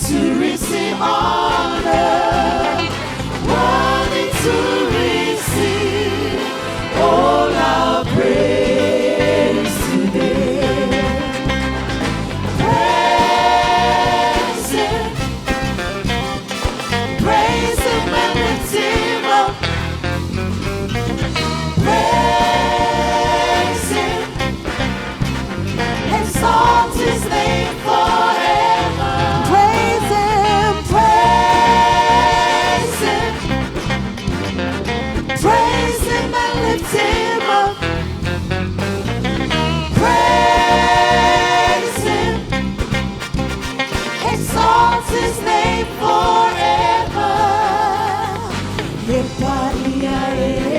to receive honor, worthy to receive all our praise today. Praise Him, praise Him and lift Him up. Praise Him, exalt His name forever. Praise Him, praise Him, praise Him and lift Him up. Praise Him, exalt His name forever. Epaia,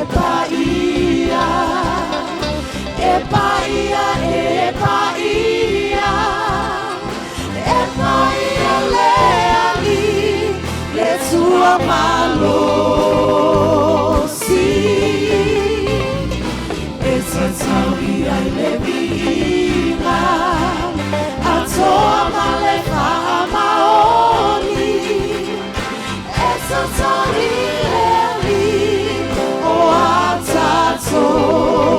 Epaia, Epaia, Epaia, Epaia, leali, le tua malosi, esatalia levina, atoma le famaoni, esatalia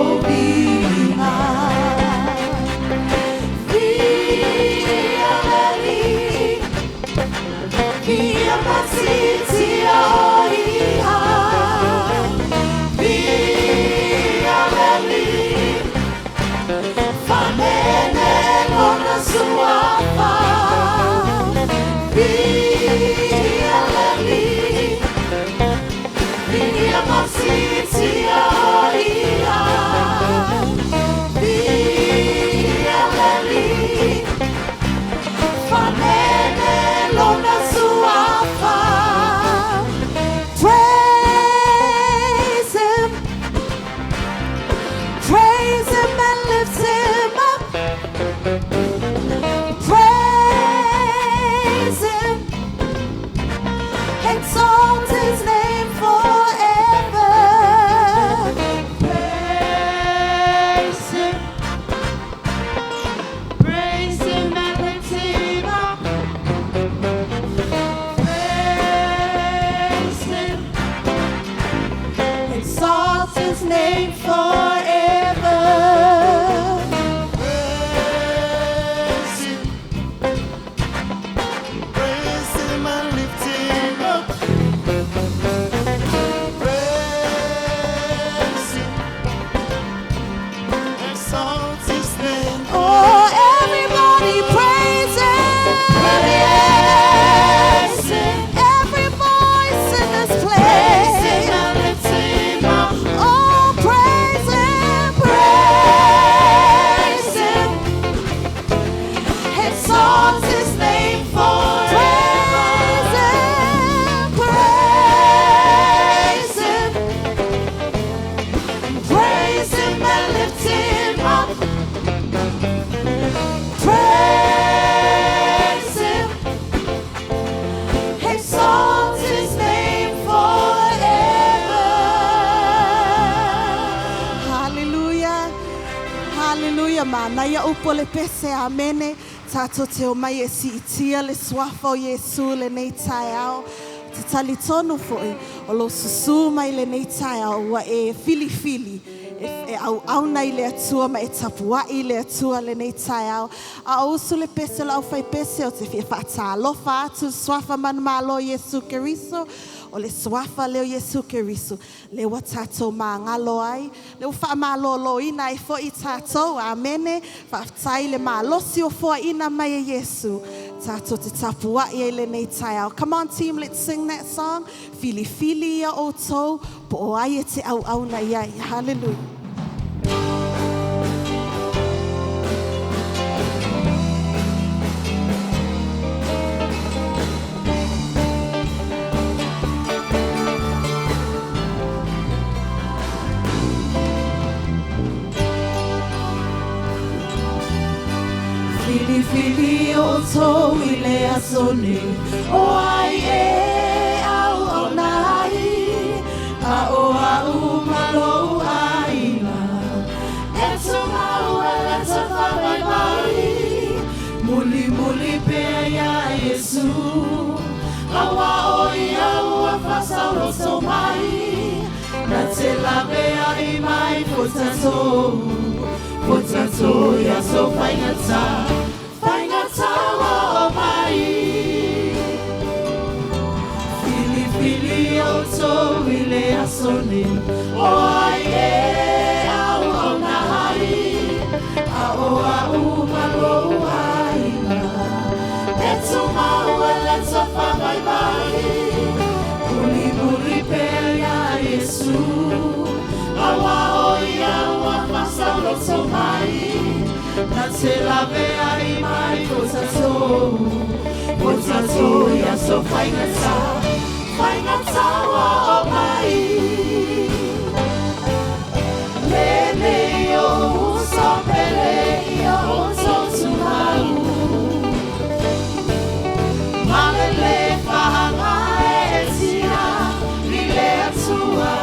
Tobina, via Matiti Oiha, via Leli, Famene Lona Suafa, via Leli, via Matiti Oiha, via Leli, Famene Lona Suafa. Praise Him, praise Him and lift Him up. Praise Him, exalt His name forever. Praise Him, praise Him and lift Him up. Praise Him, exalt His name forever. Praise Him, praise Him and lift Him up. Praise Him, exalt His name. Oh, everybody praise Him. Praise Him. Every voice in this place. Praise Him and lift Him up. Oh, praise Him. Praise Him. Exalt His name forever. Praise Him. Praise Him and lift Him up. Praise Him, exalt His name forever. Hallelujah, hallelujah. Mana ya upole pese amene. Tato te o mai e si itia le swafa o Yesu le nei tai au. Te tali tonu foi o lo susu mai le nei tai au wa e fili fili. E au nei le atua ma e tapua I le atua le nei tai au. A usu le pese la au fai pese o te fia fata alofa atu swafa man malo Yesu Keriso. O le swafa leo Yesu Keriso. Le wa tato ma ngalo ai. Le ufa ma lo ina I fo I tato. Amene. Faftai le ma losi o fo ina mai Yesu. Tato te tapua I le nei tai au. Come on team, let's sing that song. Fili fili ya o to. Po o ai te au na iai. Hallelujah. Fili fili o to I le asone. O ai e au nai. A o malo aina. E to mau e le te whapai mai. Muli muli pe ya Yesu Awa o ia ua whasauroto mai Na te lawea I mai Potato ia so whaingata wa o mai Fili o to I le asone O ai e au o na hai A o malo haina E tu mau e le tofa mai mai Muli pe ia Yesu Awa o ia ua whasauroto mai Na te lawea I mai Potato ia so whaingata wa o mai Lele o sopele ia o totu mau Malele whahanga e tia I le atua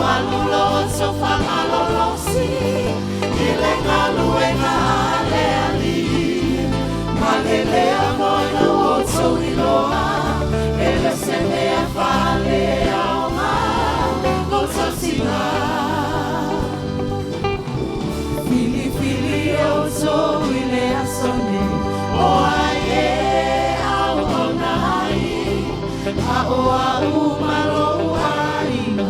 Alu lo so whangalolosi I le ngalu e ngā le ali Malele a moina o to I loa E le se mea whale ao ngā Lo totina Fili o to I le asone O ai e au o na hai A o malo haina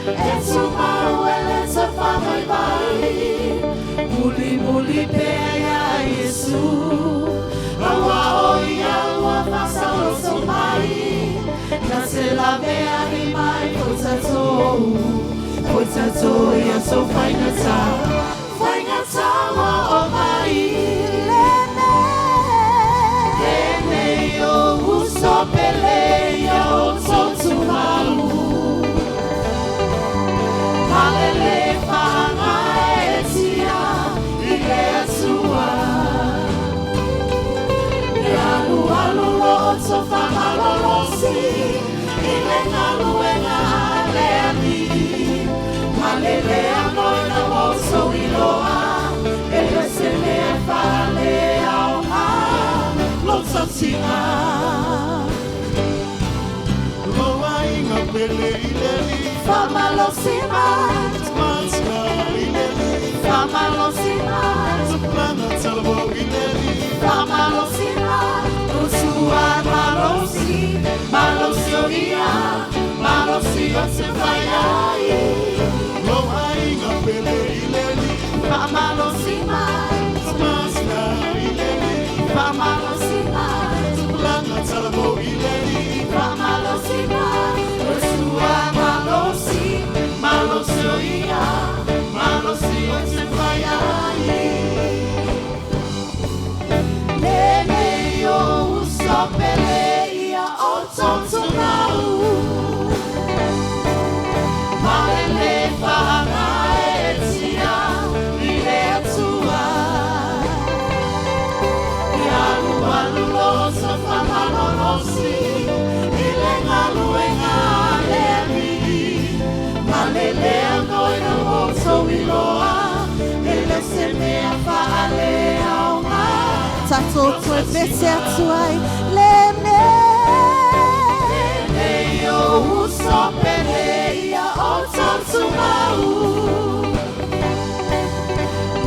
E tu mau e le te whamai mai Muli pe ia Yesu Awa o ia ua whasauroto mai Na te lawea I mai Potato ia so whaingata wa o mai Lene o uso pele ia o totu mau Malele whanga e tia I le atua Alu lo to whangalolosi I le ngalu e ngā le ali Malele a moina o so I loa E le se mea whale ao ngā Lo tatinga Loa inga pele I leli Whamalosi mai Whamalosi mai Tuplana talabo I leli Whamalosi mai Usua Malosi o ia Malosi o te vai ai Loa inga pele I leli Whamalosi mai I leli Whamalosi mai Tuplana talabo I leli Whamalosi mai Usua Malosi o ia Malosi o te vai ai Nene o usopele ia o totu mau Malele whahanga e tia I le atua I alu lo so whamalolosi I le ngalu e ngā le ali Malele a noina o to I loa E le se mea whaale ao ngā Tato koe bese atu ai Lene o usopele ia o totu mau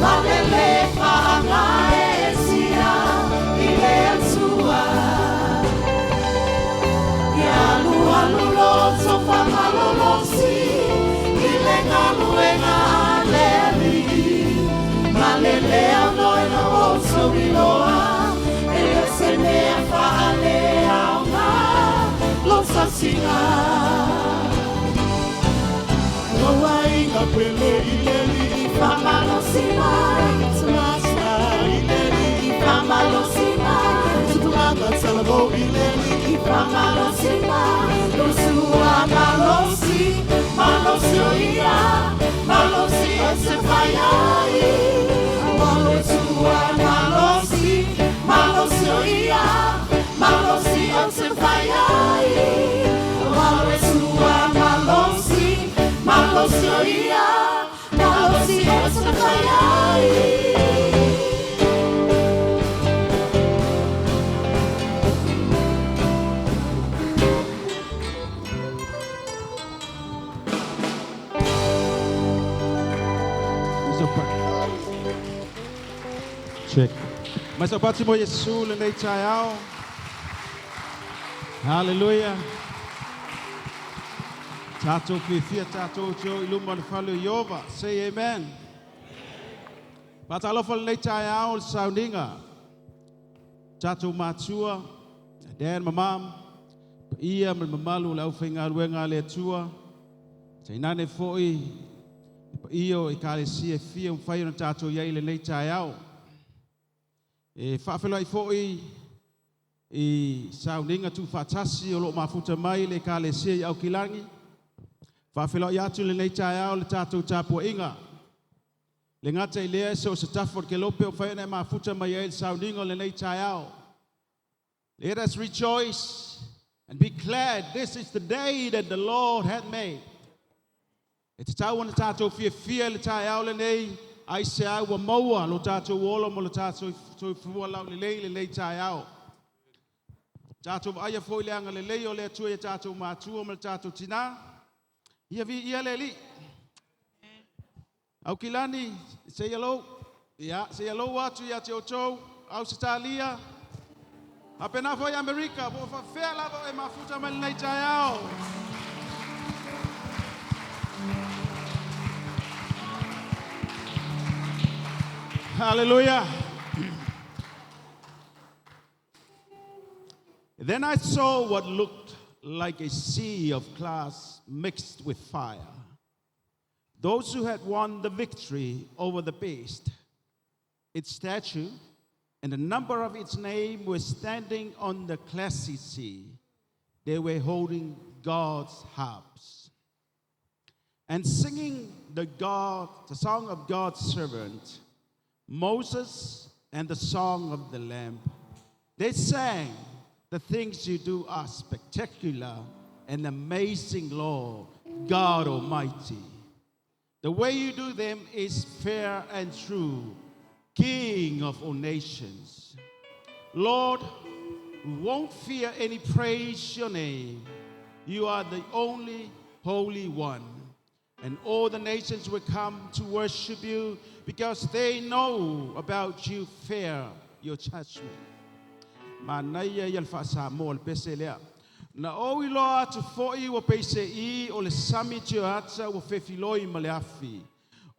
Malele whahanga e tia I le atua I alu lo to whamalolosi I le ngalu e ngā le ali Malele a noina o so I loa E le se mea whaale ao ngā Lo tatinga Loa inga pele I leli Whamalosi mai Tumasa I leli Whamalosi mai Tuplana talabo I leli Whamalosi mai Usua Malosi o ia Malosi o te vai ai Usua Malosi o ia Malosi o te vai ai Usua Malosi o ia Malosi o te vai ai Check. Mas sa pati mo Yesu le nei chayao. Hallelujah. Tato fifia tato jo ilumon falu yova. Say amen. Patalo fal nei chayao soundinga. Tato matua. Dan mamam. Ia mamalu lau fenga luenga le tua. Tainane foi. Io ikale sie fia fai na tato ia ile nei chayao. E whawhela I fōi I sauninga tu whatasi o lo mafuta mai le ka le sia I au kilangi. Whawhela I atu le nei tae au le tātou tāpua inga. Le ngata I lea so sa tafot ke lope o whaena mafuta mai e sauninga le nei tae au. Let us rejoice and be glad. This is the day that the Lord had made. E te tau ana tātou fia le tae au le nei. Ai se ai wa maua lo tātou ola mo lo tātou fua lau le lei tae au. Tātou aia foi leanga le lei o le atua e tātou mātua mo le tātou tina. Ia vi ia le li. Au kilani, say hello. Ia, say hello atu ia te otou. Au se talia. Apena foi Amerika, bo fa fea lava e mafuta me le lei tae au. Hallelujah. Then I saw what looked like a sea of glass mixed with fire. Those who had won the victory over the beast, its statue, and the number of its name were standing on the glassy sea. They were holding God's harps and singing the song of God's servant, Moses, and the song of the Lamb. They sang, "The things you do are spectacular and amazing, Lord, God Almighty. The way you do them is fair and true, King of all nations. Lord, we won't fear any, praise your name. You are the only Holy One. And all the nations will come to worship you because they know about you fear your judgment." Manaya yalfasa mo al peselea. Na o ilo atu foi wa pese I o le sami tio atsa wa fefiloi maleafi.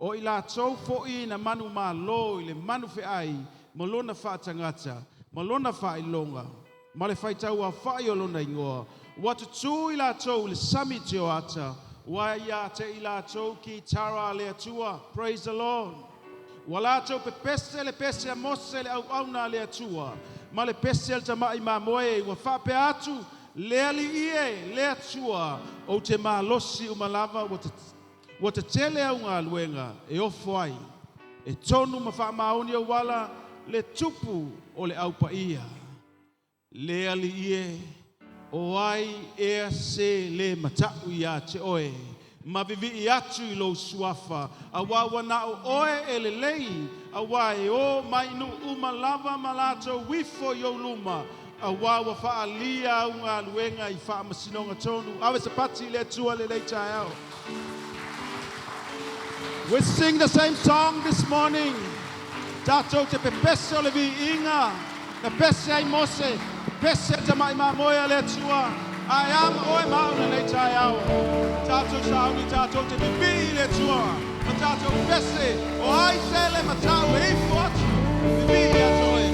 O ila tau foi na manu malo le manu fe ai malona fa tangata malona fa ilonga male fai tau a fa yolona ingoa. Watu tu ila tau le sami tio atsa. Waya te ilato ki tara le atua. Praise the Lord. Walato pe pese le pese mose le au na le atua. Ma le pese el tamai ma moe wa fa pe atu le ali ie le atua o te malosi umalava wa te tele au ngā luenga e ofo ai e tonu ma fa maoni o wala le tupu o le au paia le ali ie o ai e se le matau ia te oe. Ma vivi I atu I lo suafa. A wawa na o oe e le lei. A wae o mainu umalava malato wifo yo luma. A wawa faa lia unga luenga I faa masinonga tonu. Awe se pati le tua le lei tae au. We sing the same song this morning. Tato te pepese o le vi inga. Na pese ai mose. Pese te mai moia le tua. I am oi mauna le tae au. Tato sauni tato te vivi le tua. Ma tato pese o ai se le matau e fotu. Vivi le atoe.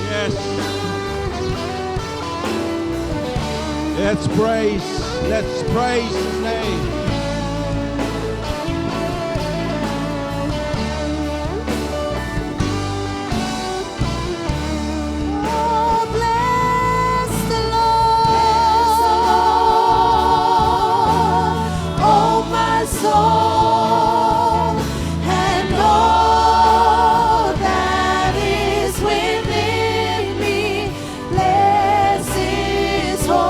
Yes. Let's praise His name. Oh, bless the Lord, oh my soul, and all that is within me. Bless His holy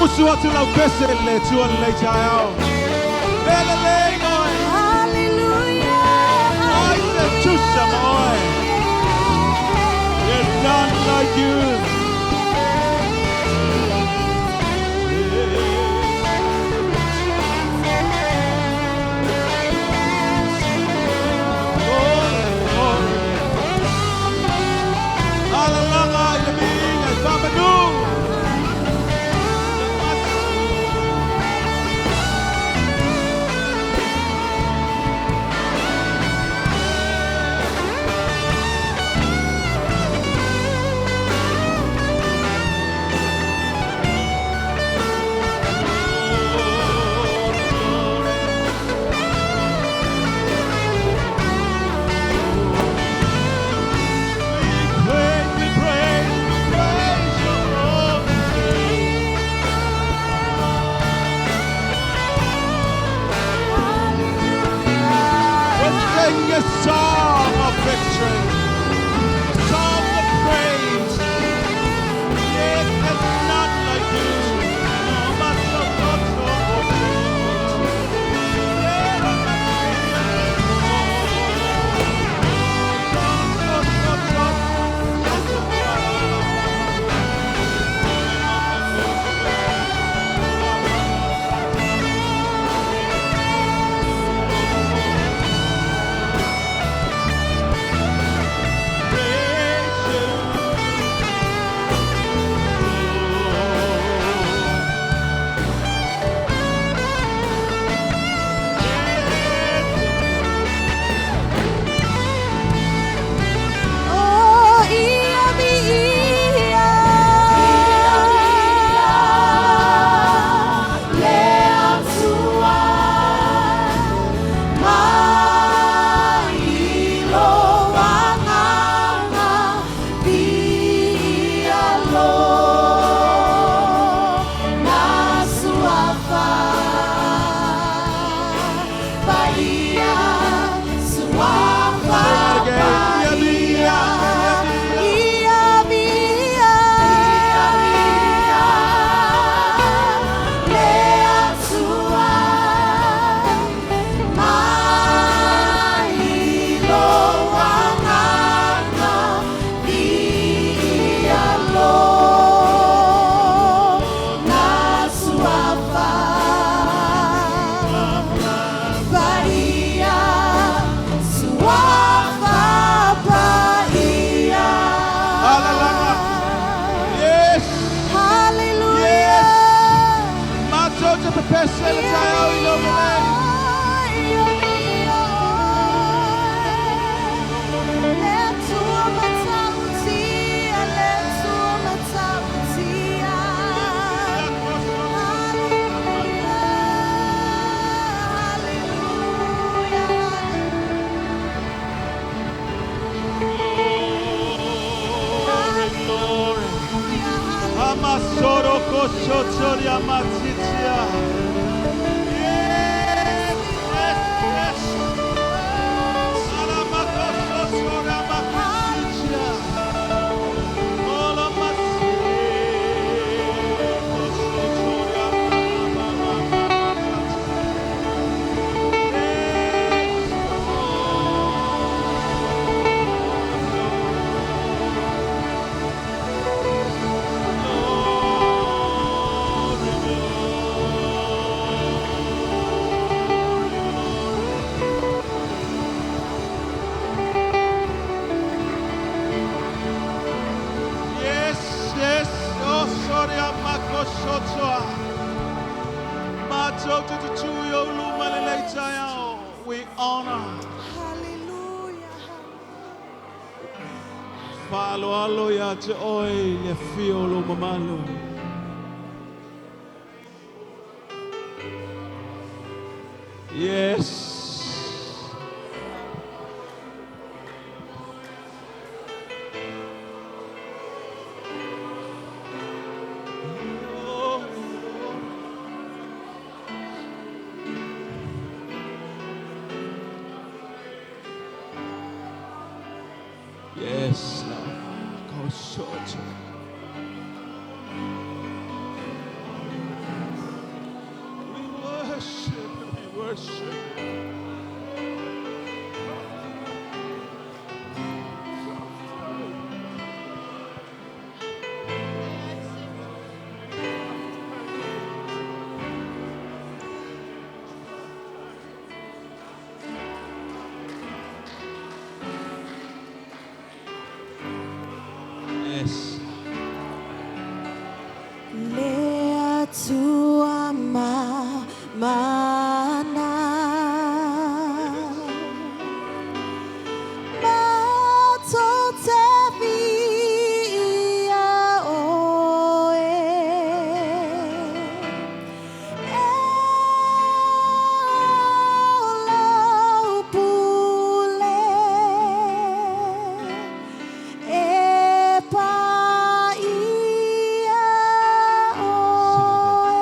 Usuatu lau kesele tuan lei taiao. Bele lei moi. Hallelujah. I said Chusha moi. There's none like you. Sing a song of victory, song of praise. Yes, there's none like you. No, but so. We honor. Hallelujah. Palo alo ya te oi le fiolo mamalo. Yes. Yes, Lord. Go short. worship. Yes. Lea tua mana Mato te via oe Elo pule E paia oe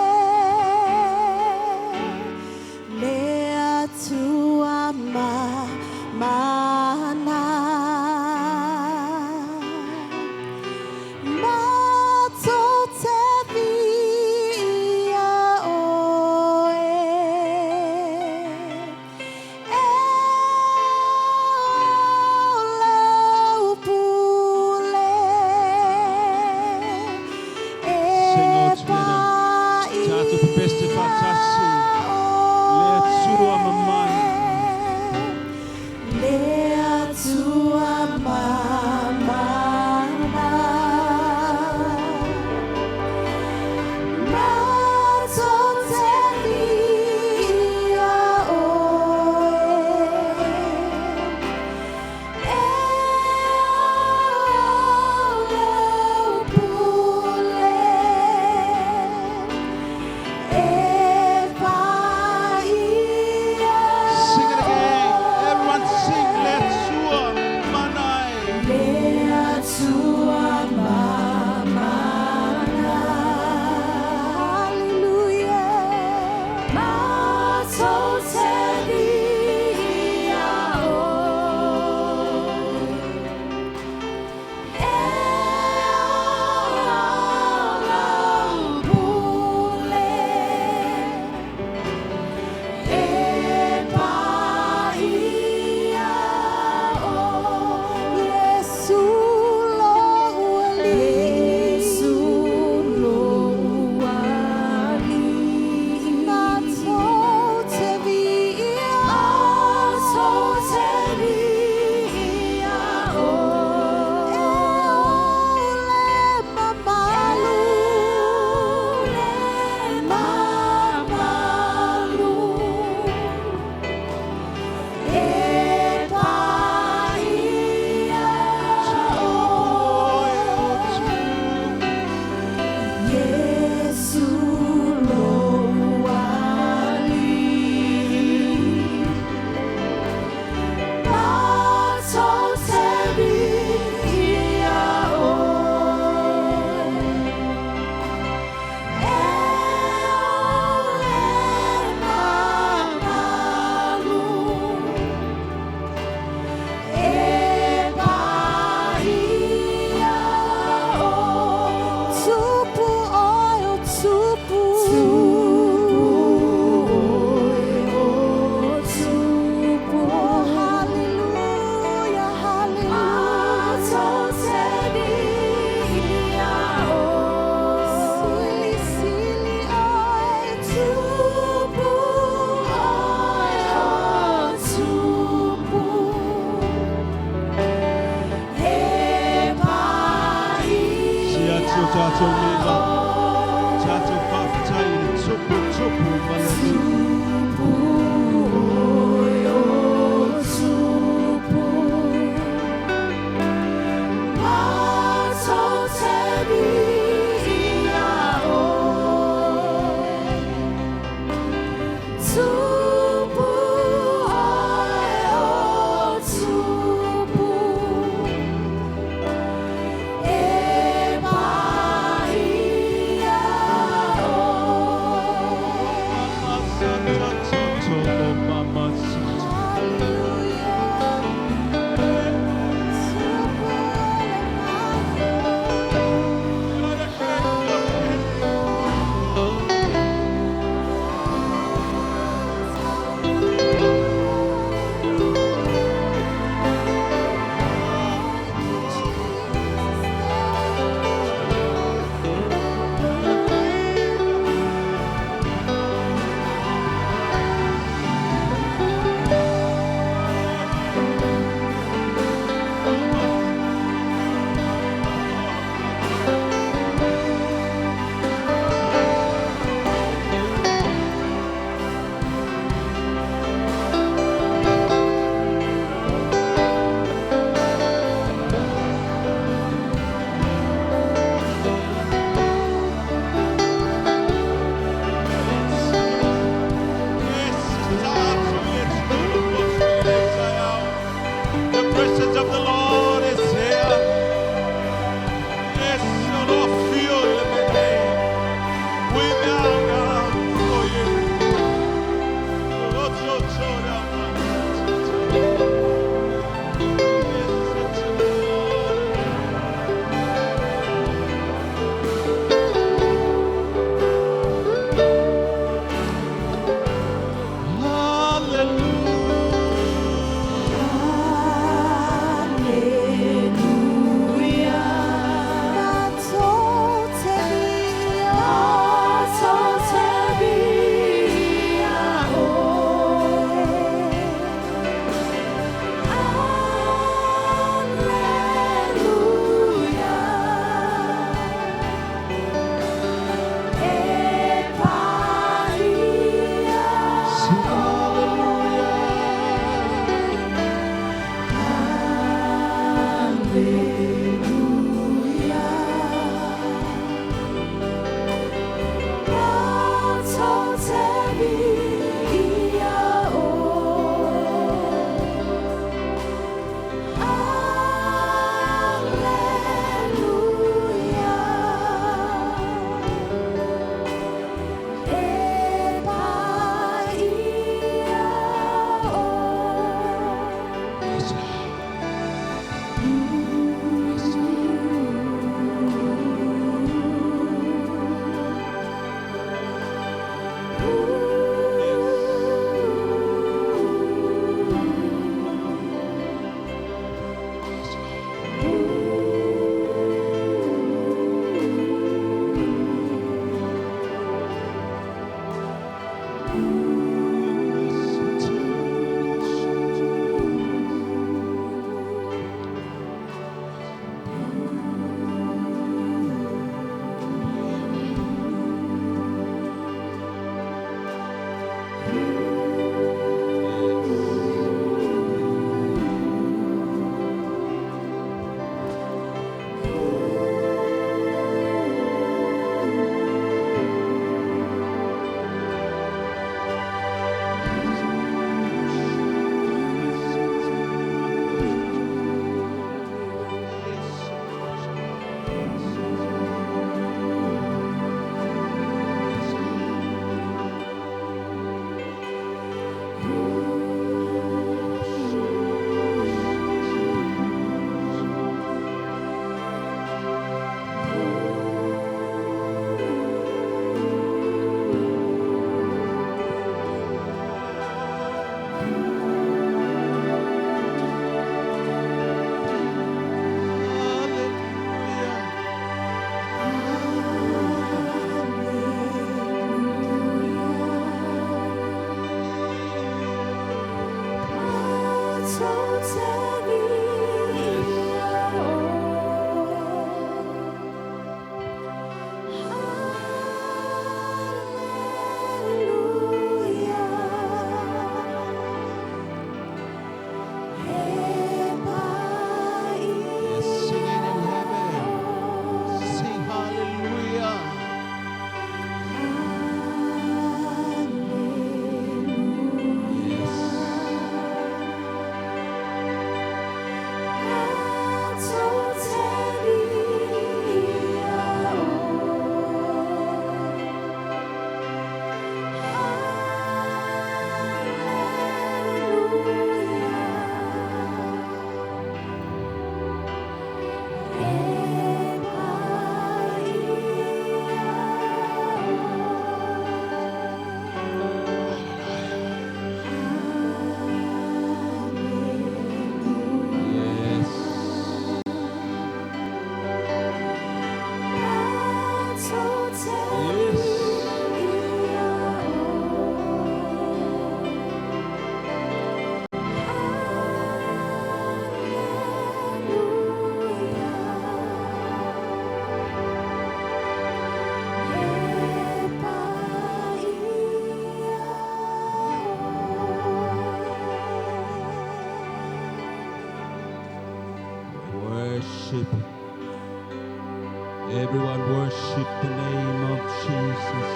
Worship. Everyone worship the name of Jesus.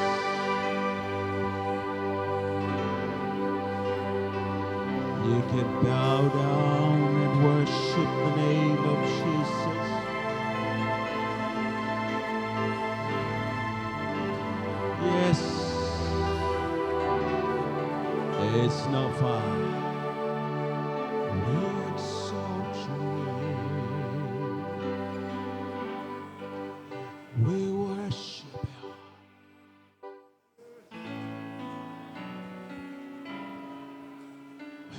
You can bow down and worship the name of Jesus. Yes. It's not far. We exalt you. We worship you.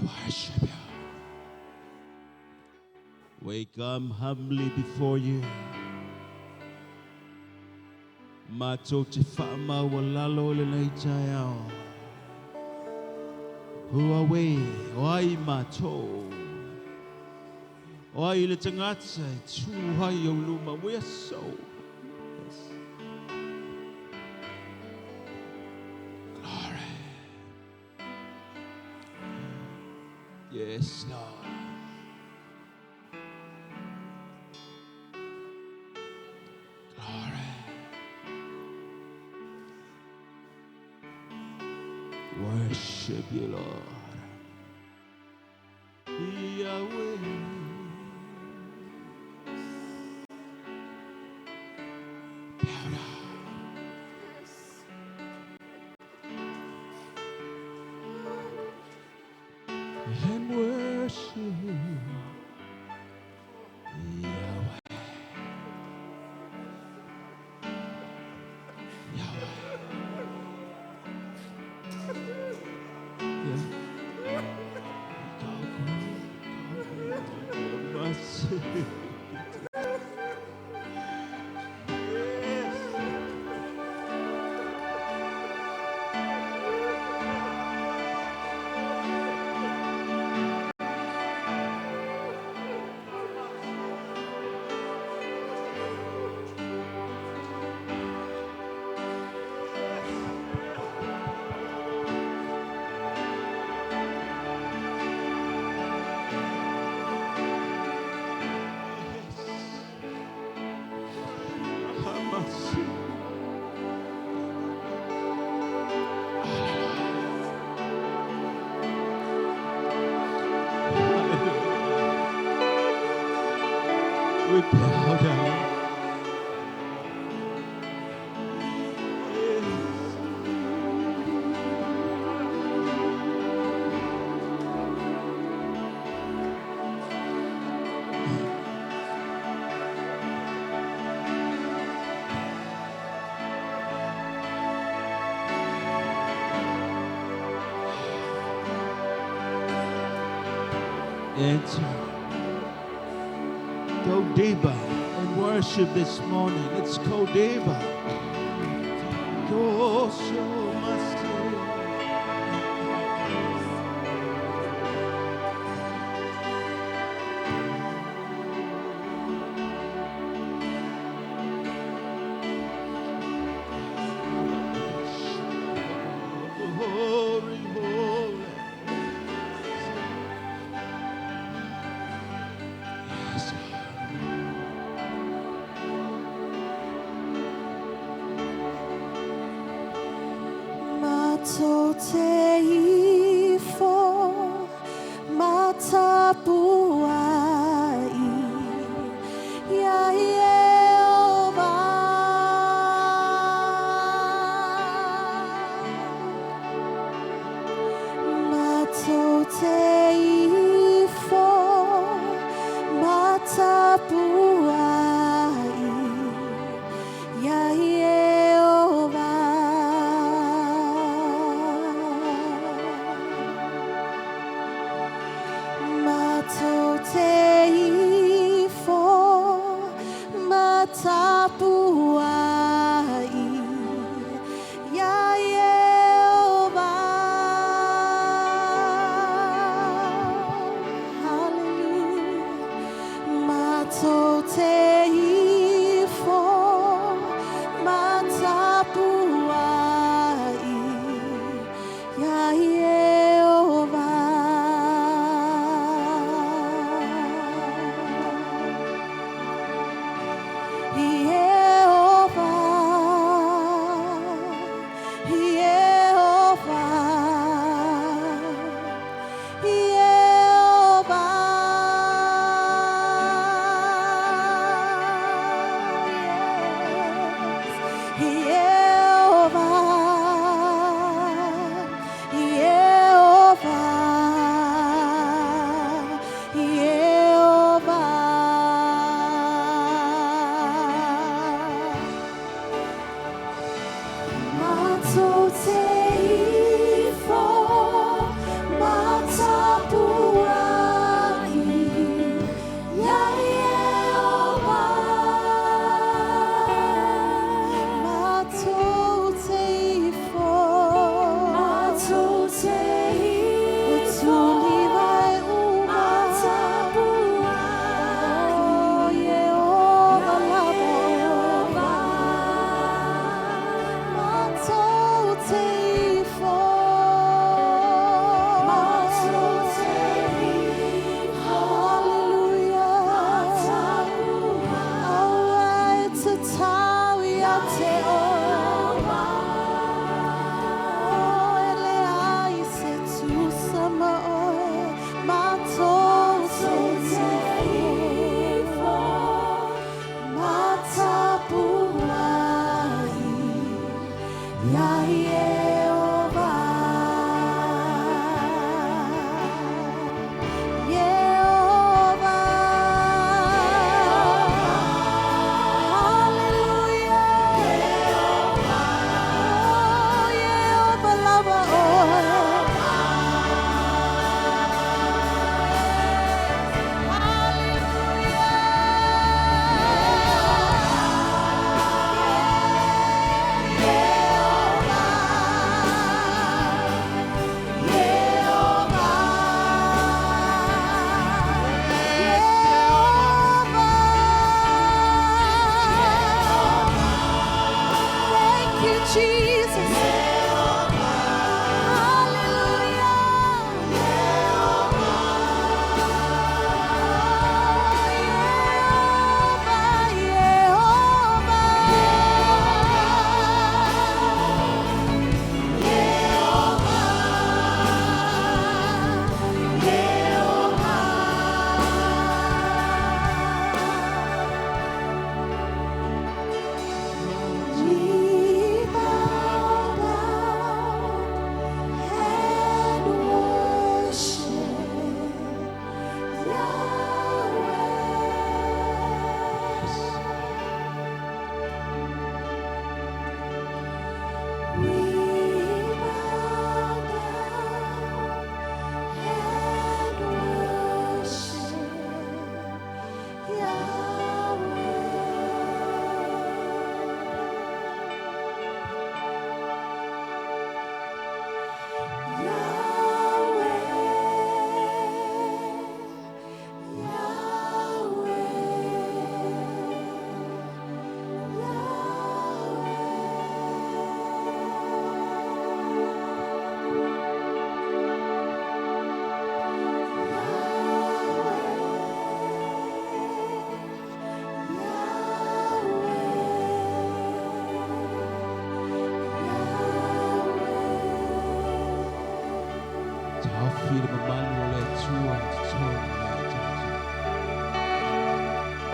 worship you. We come humbly before you. Matoti fama walalo lenaitayao. Huawei, wai mato. Wai letangatsa, tu hai yoluma. We are so. Glory. Yes, Lord. Worship you, Lord. Yahweh. Bow down. And worship Yahweh. Yahweh. We bow down. Enter. Go deeper and worship this morning. Let's go deeper. Go so much. Holy, holy. Yes, Matoteifo matapuai ya Yehova Matoteifo matapuai ya Yehova Matoteifo matapuai ya Yehova Hallelujah Matoteifo matapuai ya Yehova So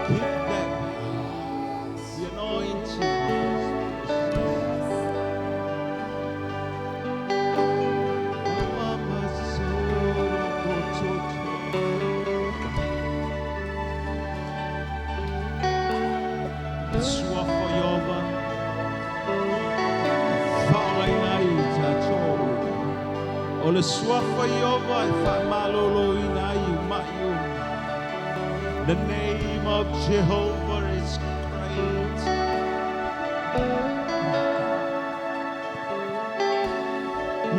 Keep that the anointing. Swafo Yova, Faulainaita Choro, Ole Swafo Yova, Famalolo Inayu Mayu. The name of Jehovah is great.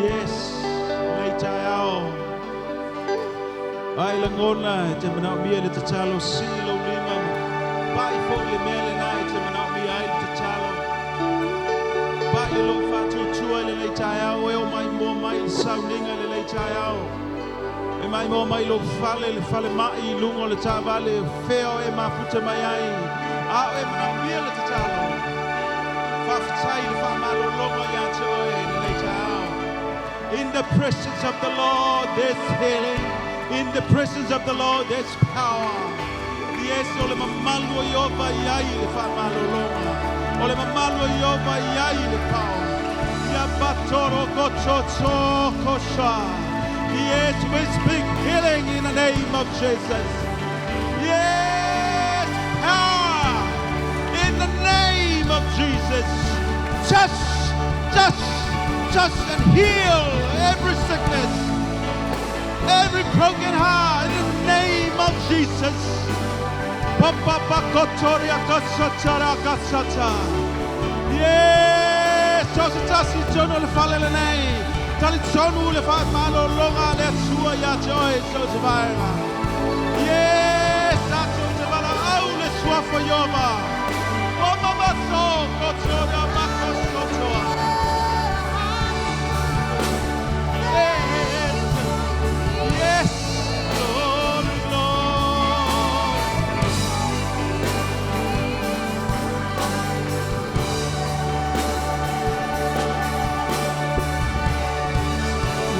Yes, later out. Ay langona, jamana miele tachalo silo lima. Bai fole mele nai jamana mi ay tachalo. Bai lo fatu chua le later out. Eo mai mo mai sounding le later out. E mai mo mai lo fale le fale mai lungo le tavale feo e mafuta mai ai. A e mana miele tachalo. Faftai le fa malo longo ya choe le later out. In the presence of the Lord, there's healing. In the presence of the Lord, there's power. Yes, ole mamalwo yova yai le fa malo longa. Ole mamalwo yova yai le power. Ya batoro gochocho kosha. Yes, we speak healing in the name of Jesus. Yes, power in the name of Jesus. Touch and heal every sickness, every broken heart in the name of Jesus. Yes, yes, Lord, Lord.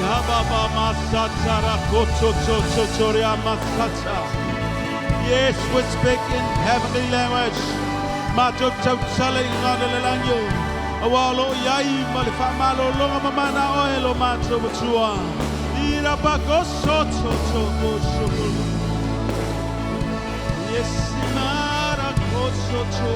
Yababa masatara kochochochochoria masata. Yes, we speak in heavenly language. Machochochale ngalelanyo. Awalo yai male famalo longa mamana oelo macho matua. Ira bagoso to shoko. Yes, mara goso to.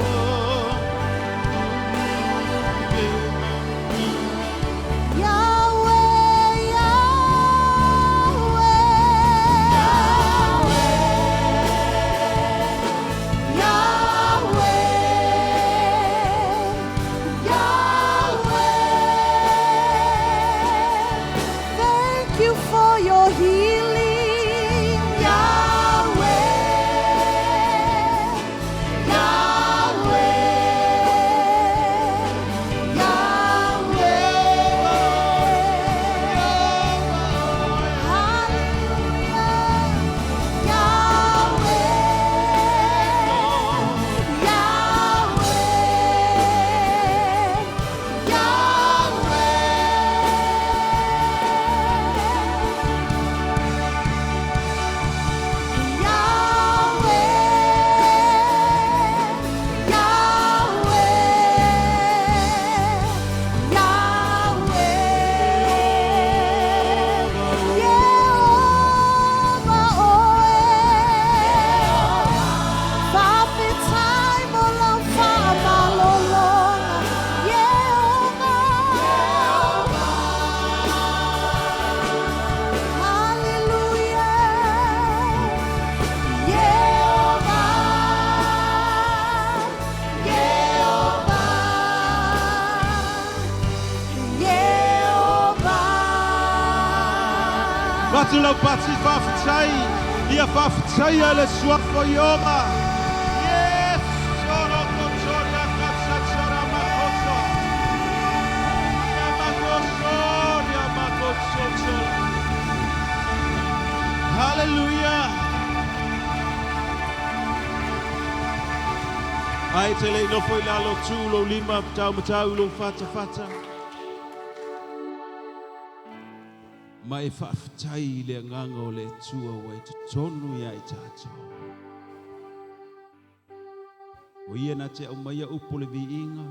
Lo pati fafitai, ia fafitai ale suafo yoma. Yes, solo kotoria katsara makoto. Ya makoto. Hallelujah. Ai tele no foi la lo tu lo lima tau lo fata. Mai whaftai le nganga o le tua wai te tonu ia I tātou. O ia na te au mai a upo le viinga.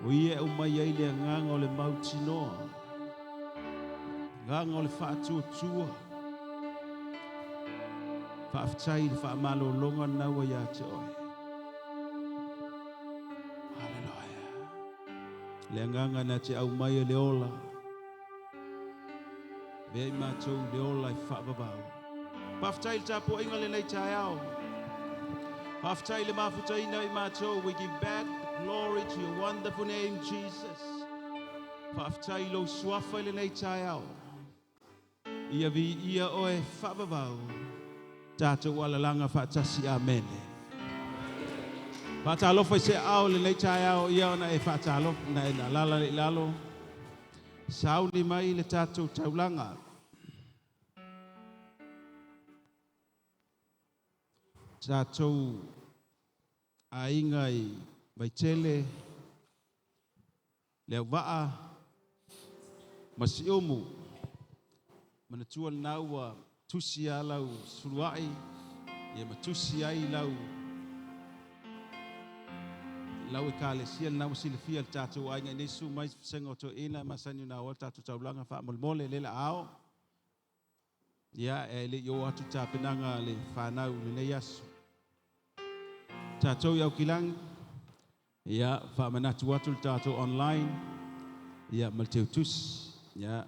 O ia au mai ai le nganga o le mauti noa. Nganga o le whaatua tua. Whaftai le whaamalo longa naua ia te oe. Hallelujah. Le nganga na te au mai a le ola. Vei mātou le ola I whaababau. Paftai le tapo inga le nei tai au. Paftai le mafutaina I mātou. We give back glory to your wonderful name, Jesus. Paftai lo suafa le nei tai au. Ia vi ia oe whaababau. Tātou alalanga whaatasi amene. Whaatalofa se au le nei tai au. Ia ona e whaatalofa na e na lala le lalo. Sauni mai le tātou taulanga. Tātou ainga I maitele leo waa masiomu manatua naua tusi alau suluai ia matusi ai lau ekalesia nau silifia le tātou ainga nesu mai sengo to ina masani na o tātou taulanga wha molmole lela ao ia e le yo atu tāpenanga le whanau le nei asu tātou iau kilang ia wha manatu atu le tātou online ia malteu tus ia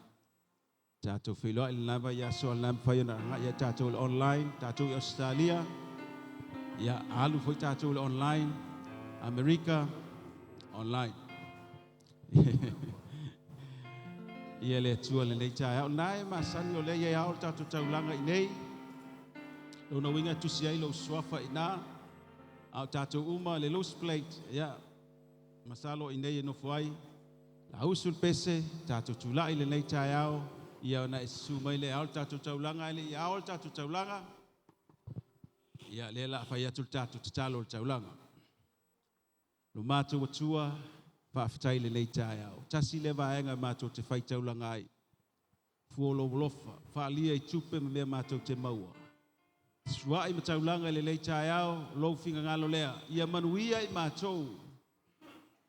tātou whiloa I le nava ia so al nam whaiona ia tātou le online tātou I Australia ia alu foi tātou le online America online. Ia le tua le nei tai au nai masani o le ia au tātou taulanga I nei. Lona winga tusi ai lo swafa ina au tātou uma le loose plate ia masalo I nei no fuai. La usul pese tātou tulai le nei tai au ia na isu mai le au tātou taulanga le ia au tātou taulanga. Ia le la fa ia tul tātou tatalo le taulanga. Lo mātou atua, whaafitai le nei tai au. Tasi le vaenga mātou te whaitau langai. Fuolo lofa, whaalia I tupe me mea mātou te maua. Suai matau langa le nei tai au, lou finga ngalo lea. Ia manuia I mātou.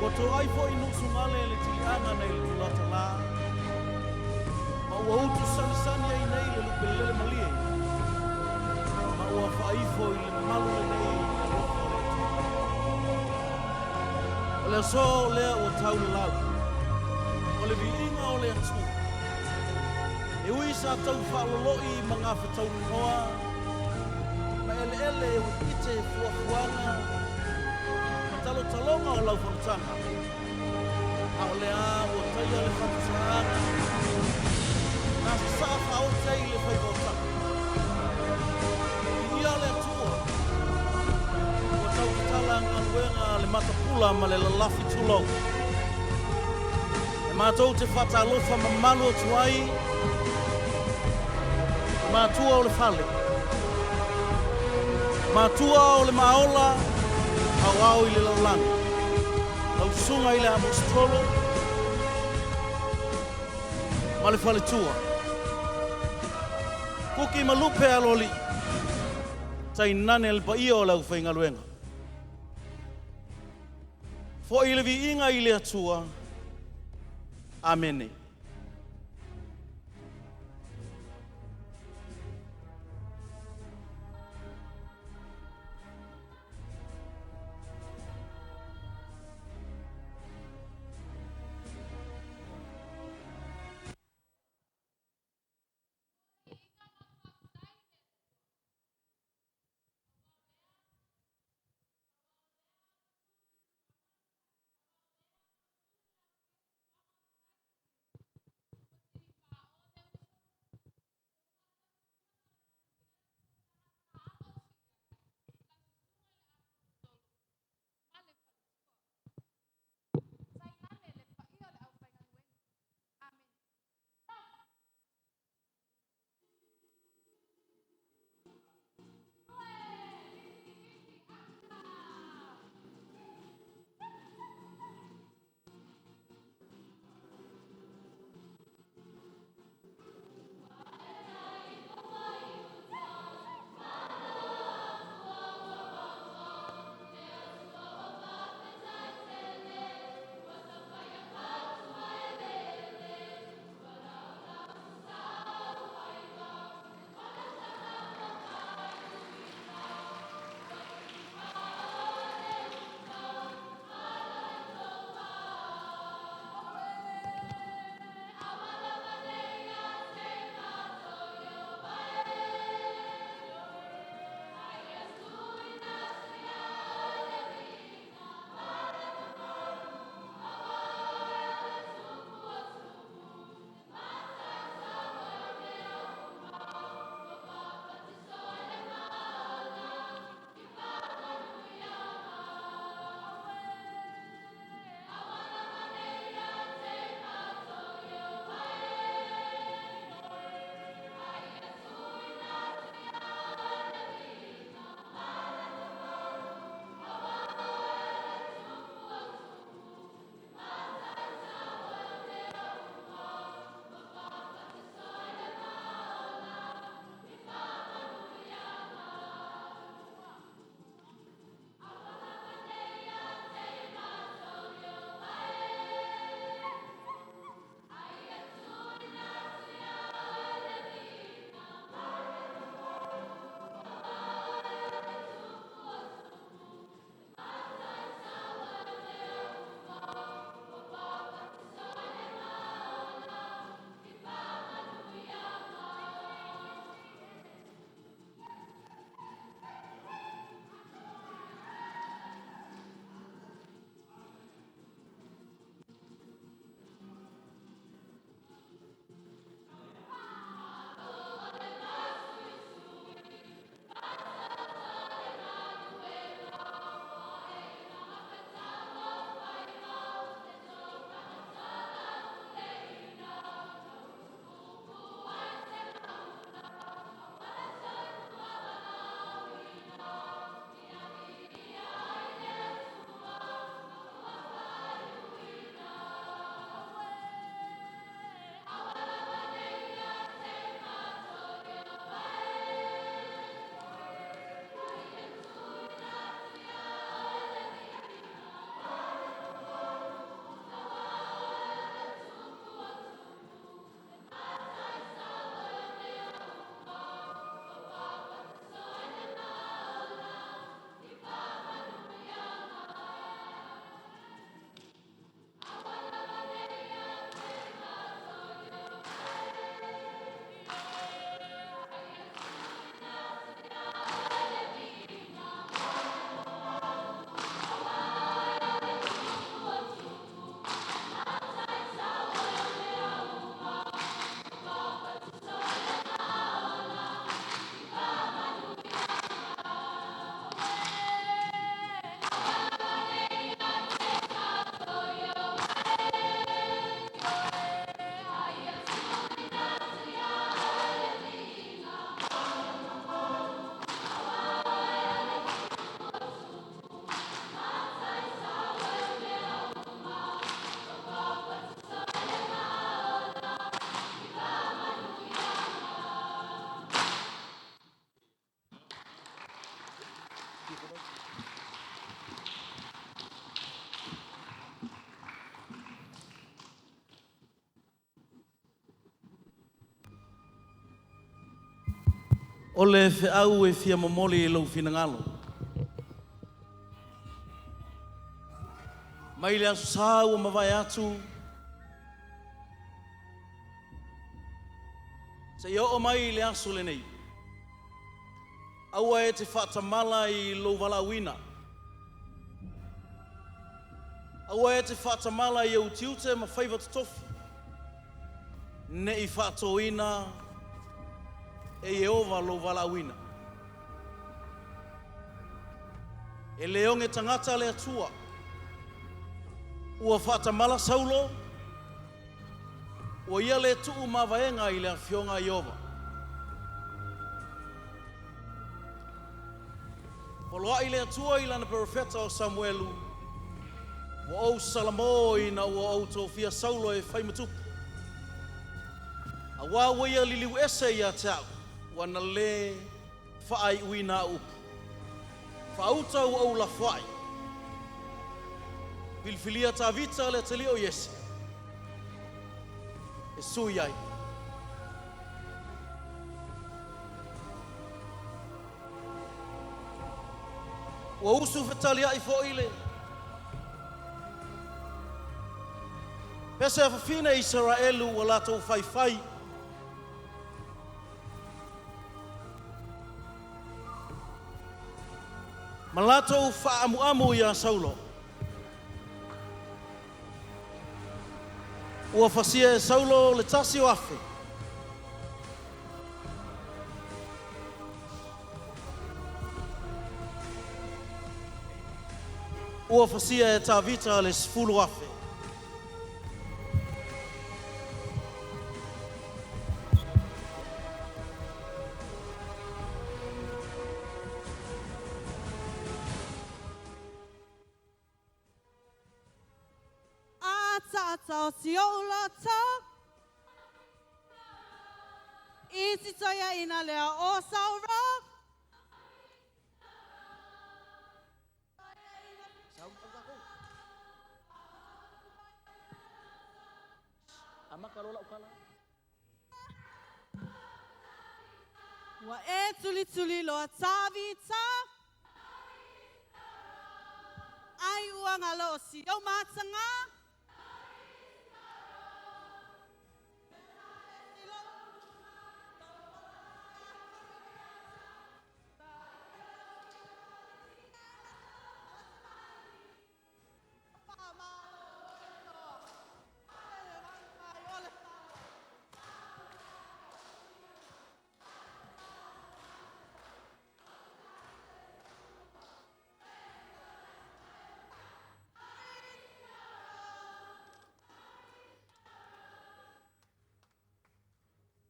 Ko to ai fo inu sungale le tilianga nei le tulata la. Ma ua utu sani ai nei le lupelele malie. Ma ua whaifo i le malu le nei le loko le tu. O le so lea ua tau le lau. O le viinga o le atu. E ui sa tau whaaloloi ma ngā whetau noa. Ma ele e ua ite fuafuanga. Ma talo talonga o lau whanutanga. A o le a ua taia le whanutanga. Nā sa whao tei le whaikotaka. I ia le atua. Ua tau kitala ngā luenga le matapula ma le lalafi tulau. E mātou te whatalofa ma malu o tuai. Mātua o le whale. Mātua o le maola. Au au i le laulanga. Lau sunga i le apostolo. Ma le whale tua. Kuki malupe aloli. Tai nane le paia o lau whaingaluenga. Fo i le vi inga i le atua. Amene. O le whiau e fia momoli e lau finangalo. Mai le asu sau o mawai atu. Se i o mai le asu le nei. Aua e te whaatamala i lau walawina. Aua e te whaatamala i au tiute ma whaiva tofi. Ne i whaatoina e Yehova lo walawina. E leonge tangata le atua. Ua whaatamala saulo. Ua ia le tuu mawaenga i le awhionga Yehova. Poloa i le atua i lana profeta o Samuelu. Ua au salamo i na ua au tofia saulo e whaimatupu. A wā ia liliu ese ia tau. Wana le whaai uina upu. Whauta u au la whaai. Bilfilia ta vita le tali o Yese. E sui ai. Ua usu whetali ai fo ile. Pese a whawhina Israelu wa lato whai. Malato whaamu ia Saulo. Ua whasia e Saulo le tasi o afe. Ua whasia e Tavita le sfulu afe. Tao siolo ta isi toya ina lea o sauro wa e tuli lo tavita ai uanga lo si o matanga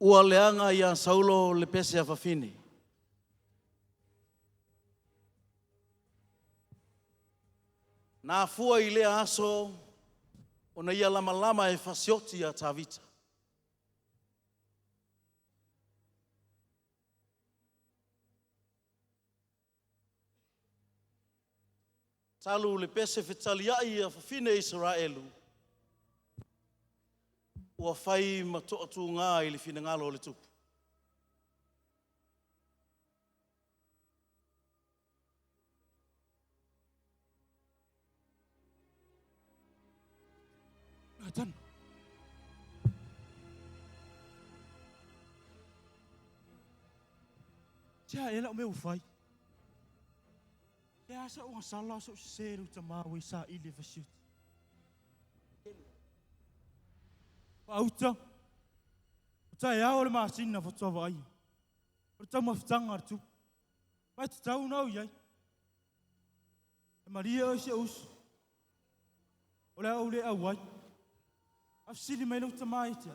Ua leanga ia Saulo le pese a whawhine. Nā fua I lea aso, o na ia lama e whasioti a Tavita. Talu le pese whetaliai a whawhine Israelu. Ua whai matoatu ngā I le whinangalo o le tupu. Atan. Tia e lau meu whai. E asa o ngasala so seru ta mawe sa I le vasiuti. Auta. Ta e ao le masina fotowa ai. O tau mawhitanga atu. Pai te tau nau iai. E Maria o se usu. O le au le au ai. Au sili mai lau tamai te.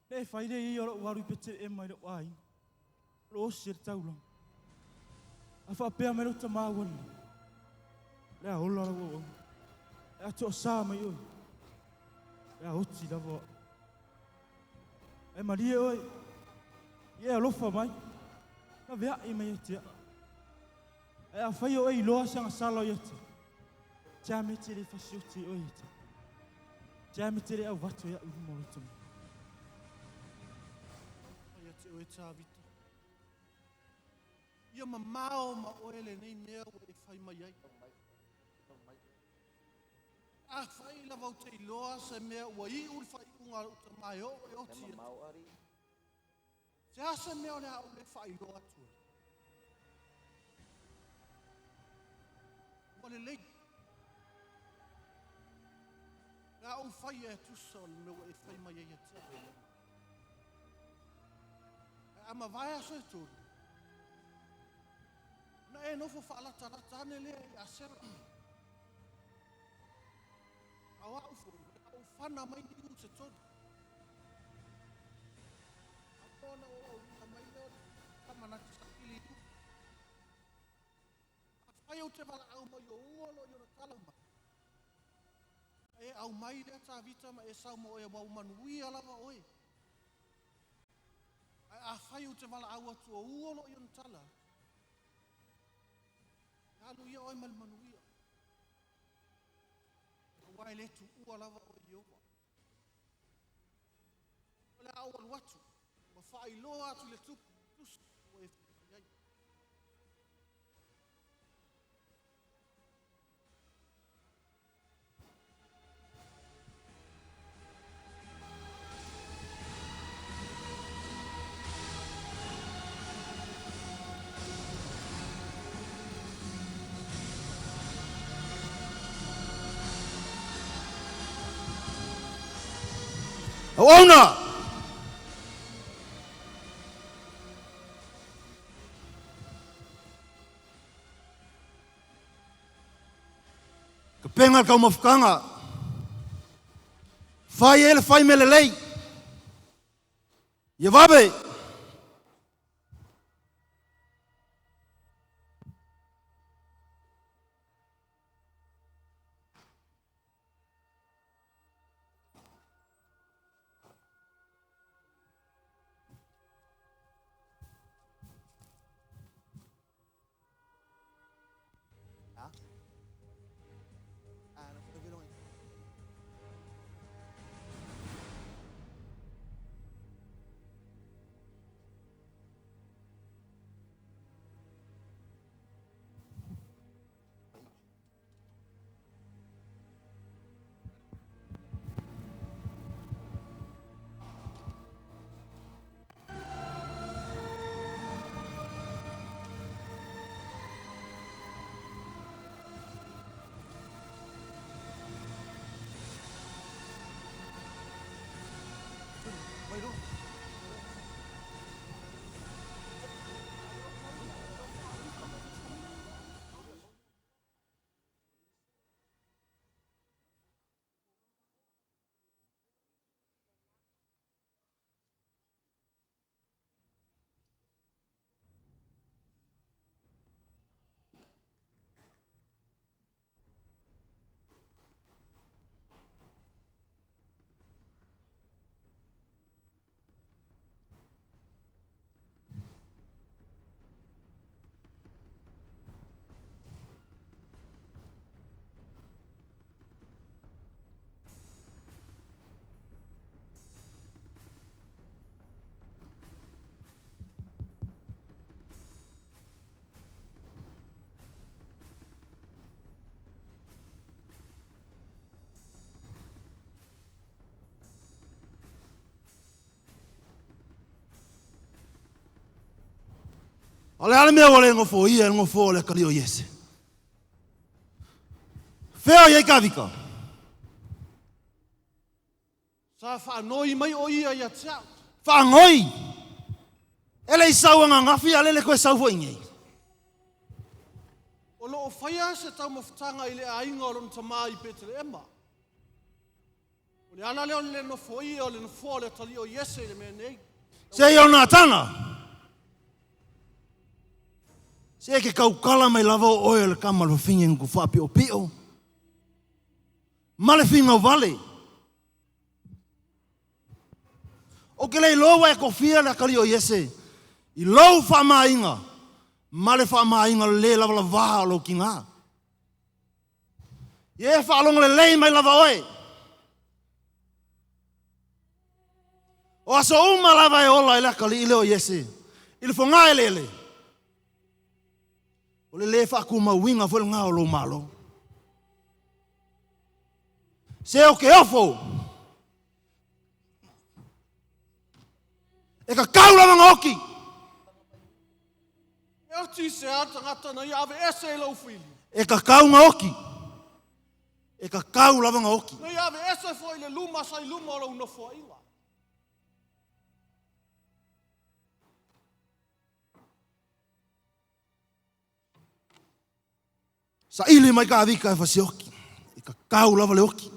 Le whaire I o waru pete e mai lau ai. Lo osi e tau lang. A whapea mai lau tamai wani. Le a hola rau o. E ato o sā mai oi. E a oti lava. E Maria oi. Ie alofa mai. Na vea I mai etia. E a whai o ei loa sanga sala o etia. Tia me te re whasioti o etia. Tia me te re au wato ia uru moro tamu. O ia te oe Tavita. Ia mamao ma oele nei nea o e whai mai ai. A whai la vau te iloa se mea ua i ul whai unga o te mai o e o tia. Se asa mea o le hau le whai iloa tua. Ua le lei. Le hau whai e tusa o le mea o e whai mai ai a tia. E ama vai aso e tūru. Na e nofo whaalata rata ane lea i a sera. Awa ufo, au whana mai ni u te tonu. Apona o au rina mai leo, kamana te sakili u. A whai au te wala au mai o uolo i ora tala mai. E au mai lea tā vita ma e sau mo e wau manui alawa oe. A whai au te wala au atu o uolo i ora tala. Alu ia oe malmanuia. Wai le tu ua lava o Iowa. O le au alu atu. Ma whai loa atu le tuku. Tusu o e whai. Ona ka penga ka mafkanga fai ele fai melelei ye vabe ole ale mea wale ngofo ia ngofo le kalio yese feo ye kavika Sa whanoi mai o ia ia tia. fa ngoi ele isau nga ngafi ale le ko sau fo ingei O loo whaia se tau mawhitanga i le ainga o lon tamā i Petere Ema. O le ana leo le no foi o le no fo le tali o Yese le mea nei. se yo na tanga se ke kau kala mai lava o le kamal fo fingen ku fa pio pio male finga vale o ke le loa e kofia le kali o Yese i lou fa mainga male fa mainga le lava lava lo kinga ye fa long le lei mai lava oe o aso uma lava e ola ile kali ile o Yese ile fonga ele O le whaku mawinga fwel ngā o lo malo. Se o ke ofo. E ka kaula mga oki. E ati se ata ngata na iawe ese e lau whili. E ka kau ngā oki. E ka kaula mga oki. Na iawe ese fo i le luma sai luma o lau na fo inga. Sa ili mai ka avika e whasi oki. E ka kaula wale oki.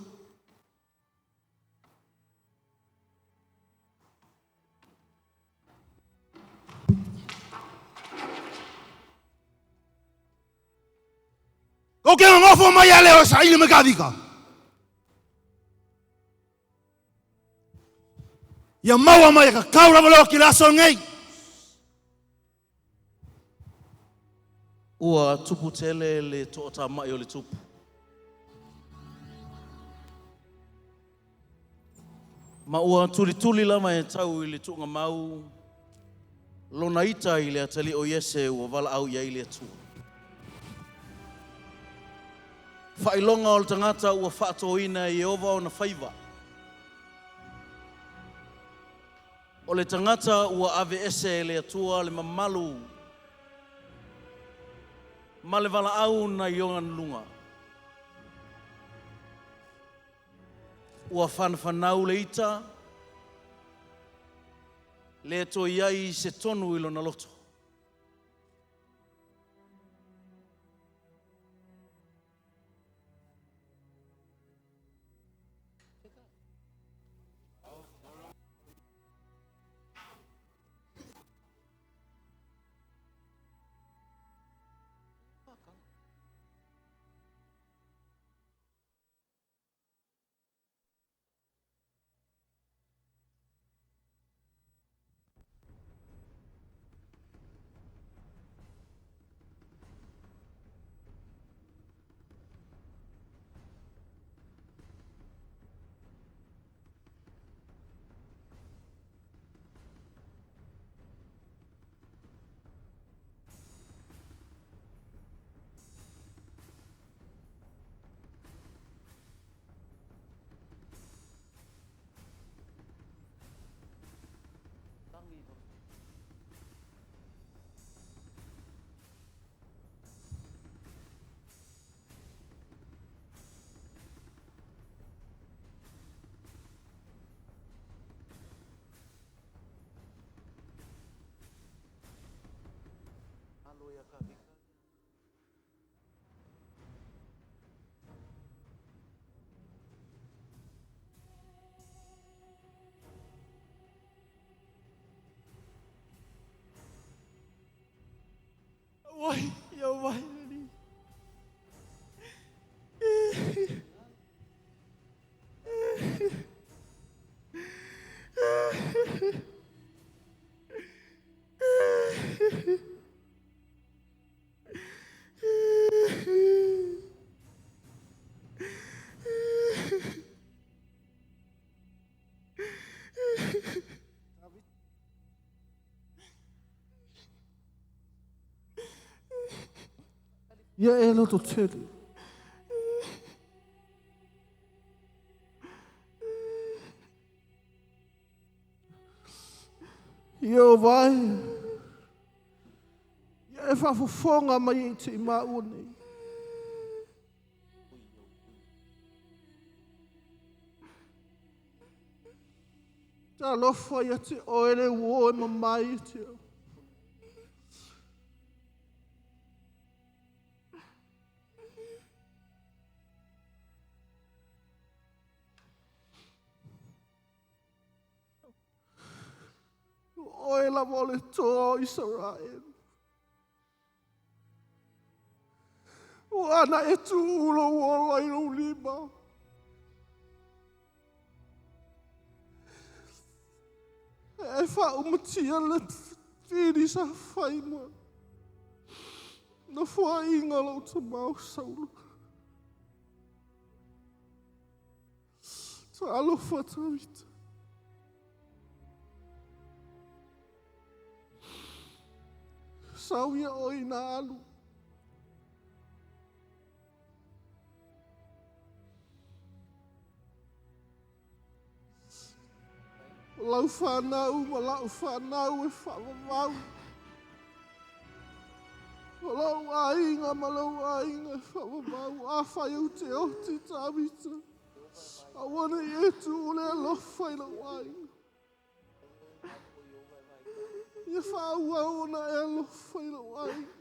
Ko ke ngofo mai ale o sa ili mai ka avika. Ia maua mai ka kaula wale oki la so ngai. Ua tupu tele le toota mai o le tupu. Ma ua tuli lama e tau i le tuunga mau. Lona ita i le atali o Iese ua wala au ia i le atua. Whailonga o le tangata ua whaatoina i Jehova o na whaiva. O le tangata ua ave ese le atua le mamalu. Ma le wala au na ionga lunga. Ua whanau le ita. Le to iai se tonu ilo na loto. Wai, ia wai ni. Ia e loto tele. Ia o vai. Ia e whafofonga mai i te maua nei. Tā lofa ia te oere uo e mamai i te au. Oe la vole toa Israel. O ana e tu ulo uolo ai no lima. E wha umatia le tiri sa whaima. Na wha inga lau ta mau saulu. Ta alofa ta vita. Sau ia oi na alu. lau whanau, ma lau whanau e whamamau. Ma lau ainga, ma lau ainga e whamamau. A whai au te oti tāmita. A wana i e tu o lea lofa i lau ainga. Ia whaua ona e lofa i lau ainga.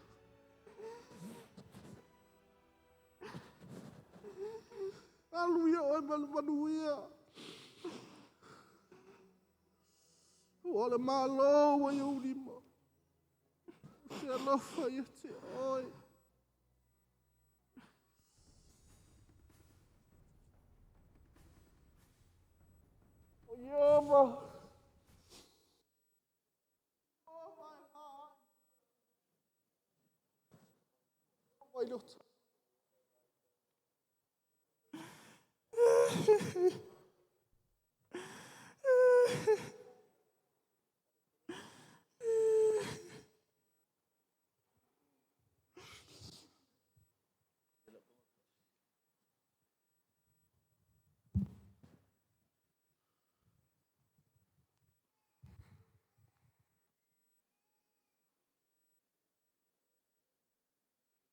Aluia o e manuia. O le malo wa yo lima. Se alofa ia te oi. O ioma. Oh my heart. Oh my God.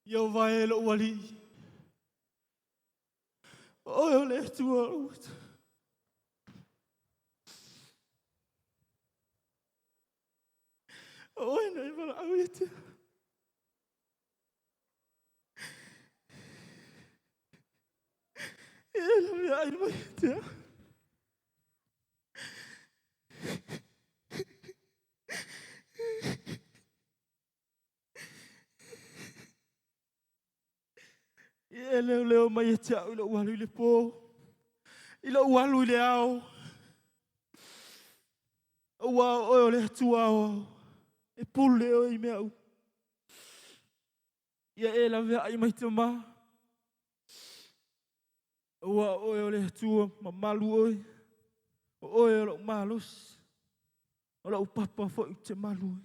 Yo vai lo wali. O le tua ut. O nei vala awite. Ele me ai mai te. Ele leo mai te au lo walu le po. Ilo walu le au. O wa o le tua o. E pule o i me au. Ia e la vea ai mai te ma. Ua oe o le tua ma malu oi. Oe o lo malos. O lo papa fo i te malu oi.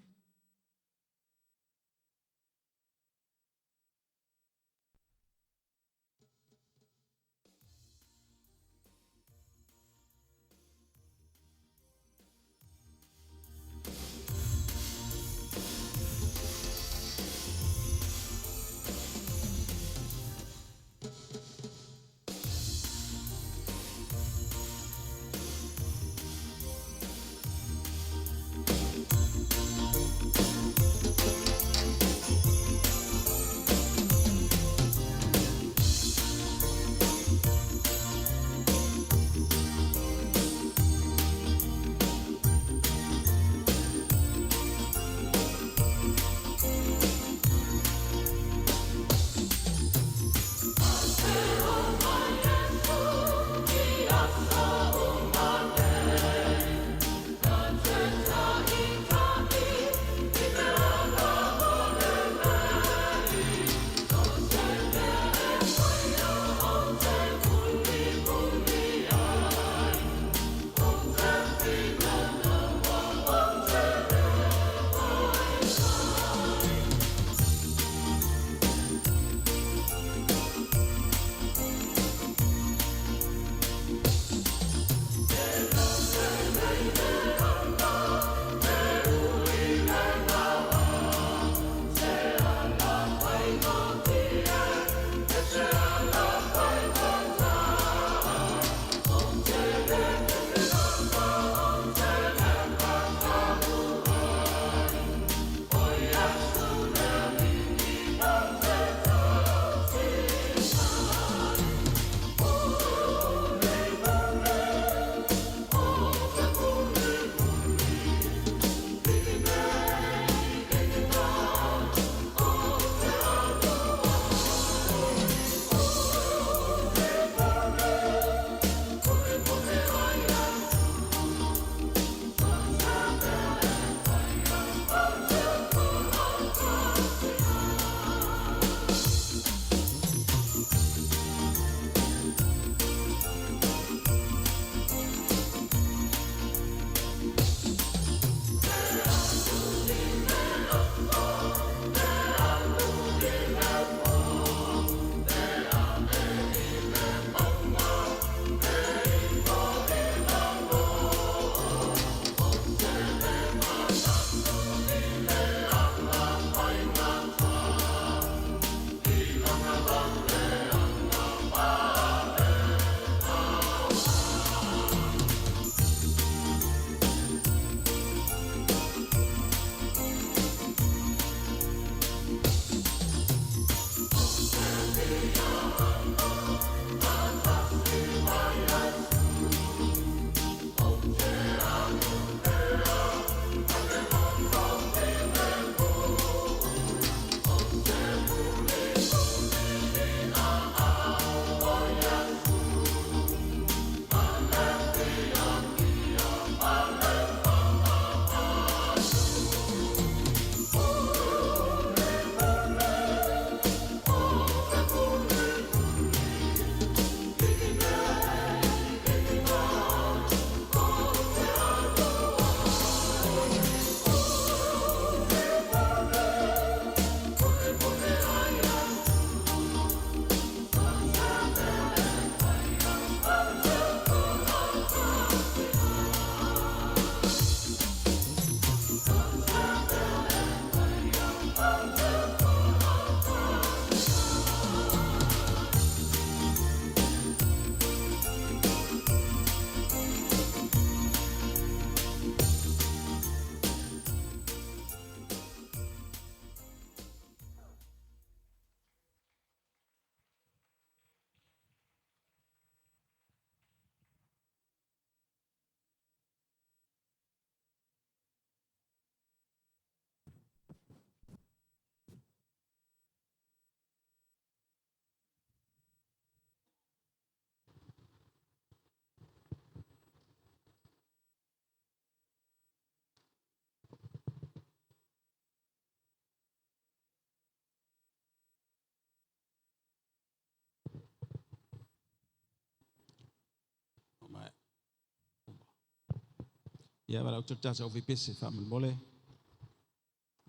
Ia wala uta tata o vipese whamole.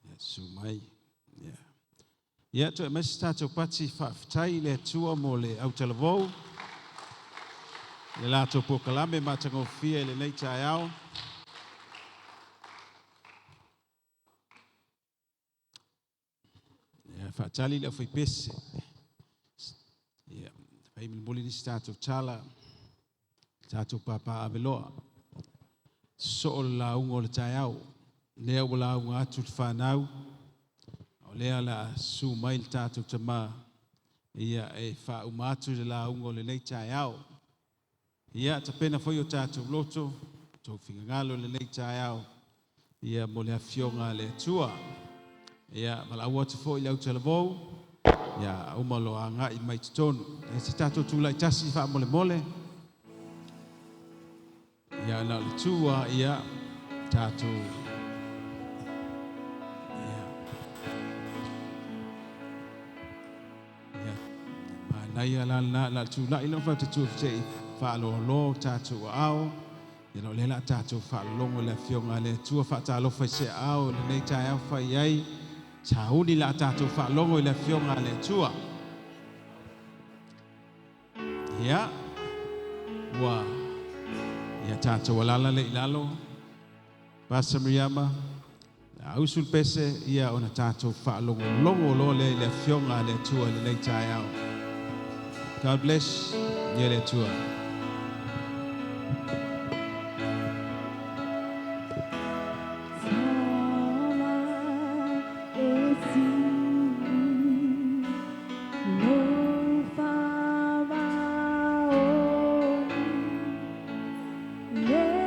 Ia sumai. Ia. Ia to e mesi tata o pati whaafitai le tua mo le au talavou. Le lato po kalame matango fia le nei tai au. Ia whaatali le au vipese. Ia. Pai mili ni tata o tala. Tata o papa aveloa. So o la ungo le tai au. Lea o la unga atu te whanau. O lea la su mai le tātou te mā. Ia e wha umatu le la ungo le nei tai au. Ia ta pena foi o tātou loto. Tau whingangalo le nei tai au. Ia mo le awhionga le tua. Ia malaua te foi lau te lavou. Ia umalo a ngai mai te tonu. E se tātou tūlai tasi wha mole mole. Ia na le tua ia tātou. Nai ala la tu la ino fa tu te fa lo tatu ao you know le la tatu fa longo le fionga le tu fa ta lo fa se ao le nei tai ao fa yai chauni la tatu fa longo le fionga le tua ya wa ya tatu wala le ilalo pasa miyama ausul pese ia ona tatu fa longo lo le fionga le tua le nei tai ao. God bless. Yele tua. Yeah.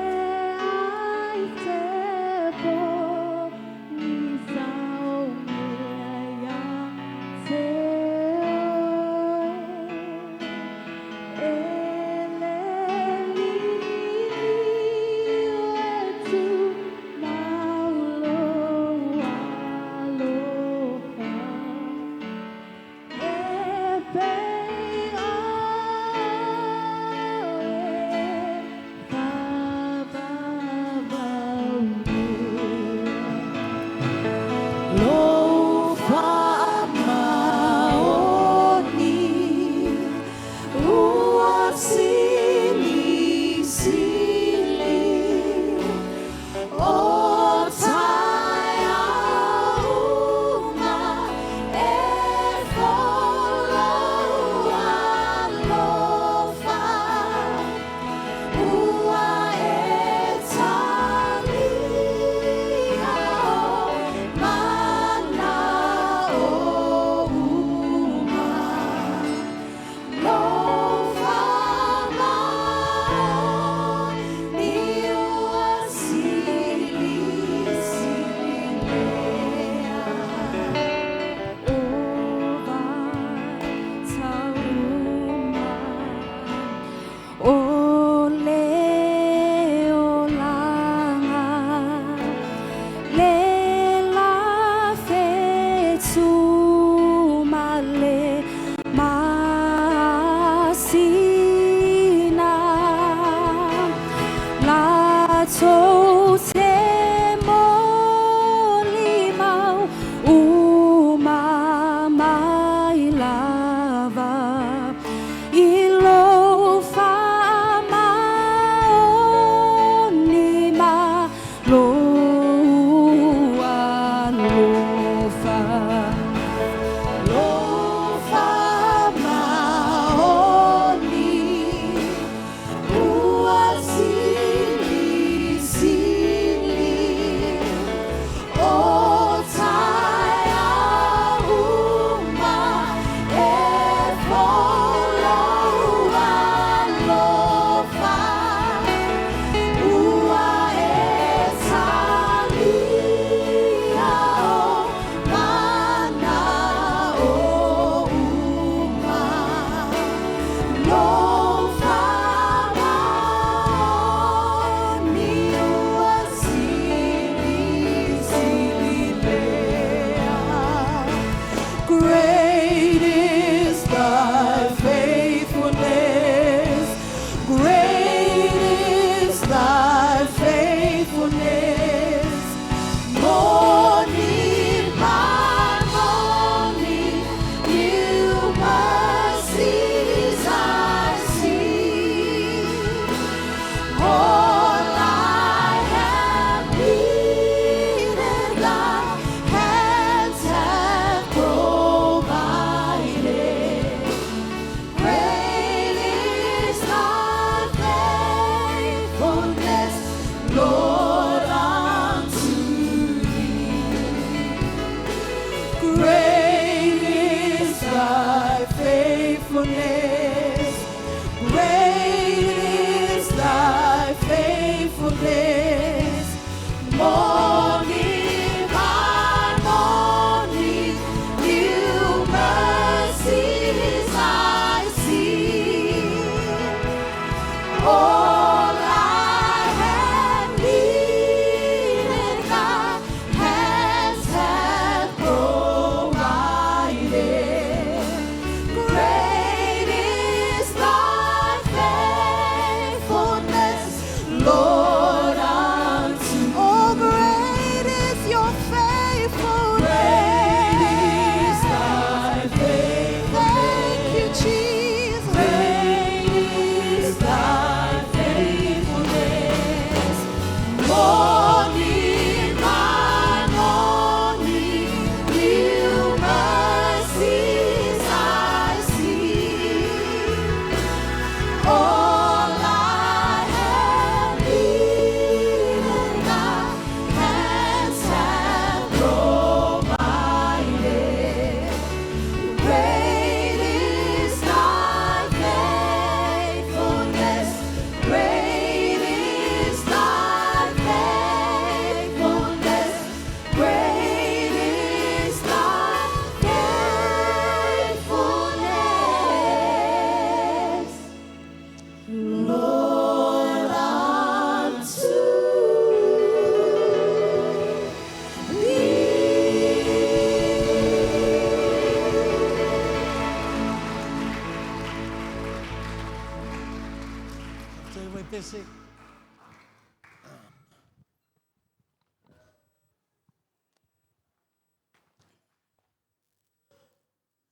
Yese.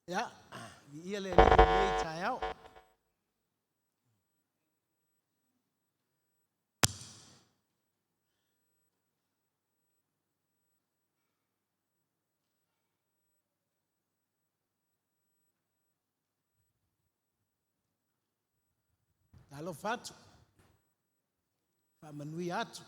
Ja, ia le tai au. Alo fatu. Fa manui atu.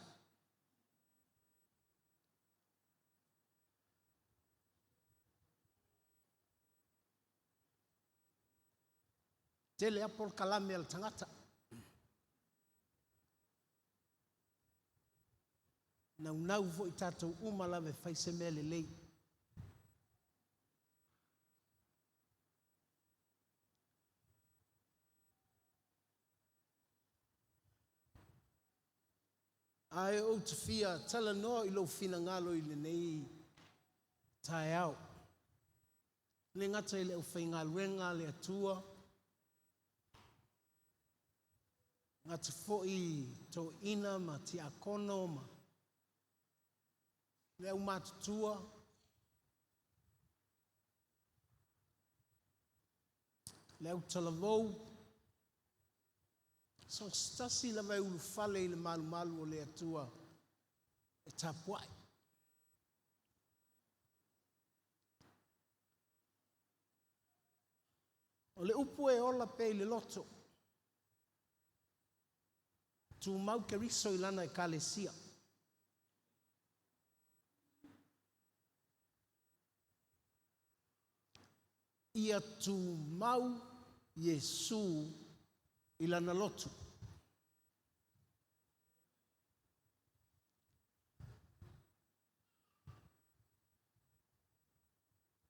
Tele apol kalame al tangata. Nau vo i tātou umala me whaise mea le lei. Ai o te fia tala noa i lo fina ngalo i le nei tae au. Le ngata i le au whai ngā luenga le atua. Ngata fo i tō ina ma ti akono ma. Le au mātutua. Le au talavou. So stasi la vai ulu fale i le malu o le atua. E tapuai. O le upu e ola pe i le loto. Tu mau ke riso i lana e kalesia. Ia tu mau Yesu i lana loto.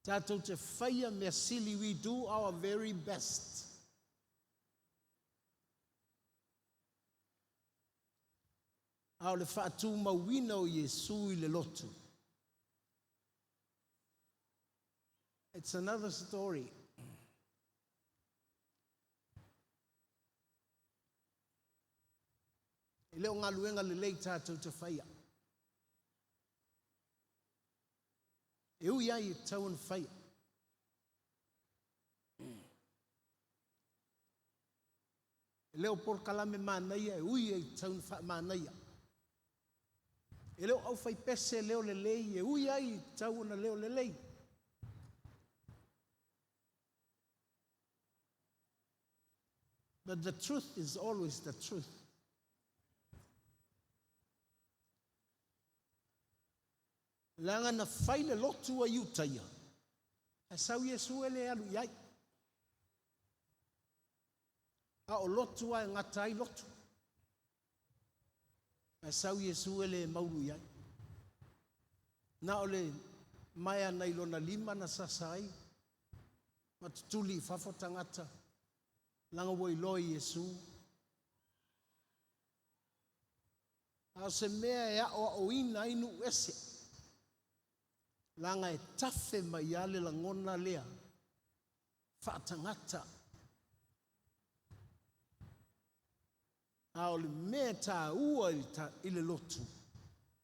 Tātou te whaia mea sili, we do our very best. Ao le whaatu mawina o Yesu i le lotu. It's another story. I leo ngā luenga le lei tātou te whaia. E ui ai e tau an whaia. E leo por kalame mānaia, e ui ai tau an mānaia. E leo au whai pese leo le lei, e ui ai tau ana leo le lei. But the truth is always the truth. Langa na whaile lotu a iutaia. E sau Yesu ele alu iai. A o lotu a ngata ai lotu. E sau Yesu ele mauru iai. Na ole mai ana i lona lima na sasai. Matutuli fafo tangata. Langa woi loi Yesu. A se mea e a o ina inu ese. Langa e tafe mai ale la ngona lea. Whaatangata. A o le mea tā ua i le lotu.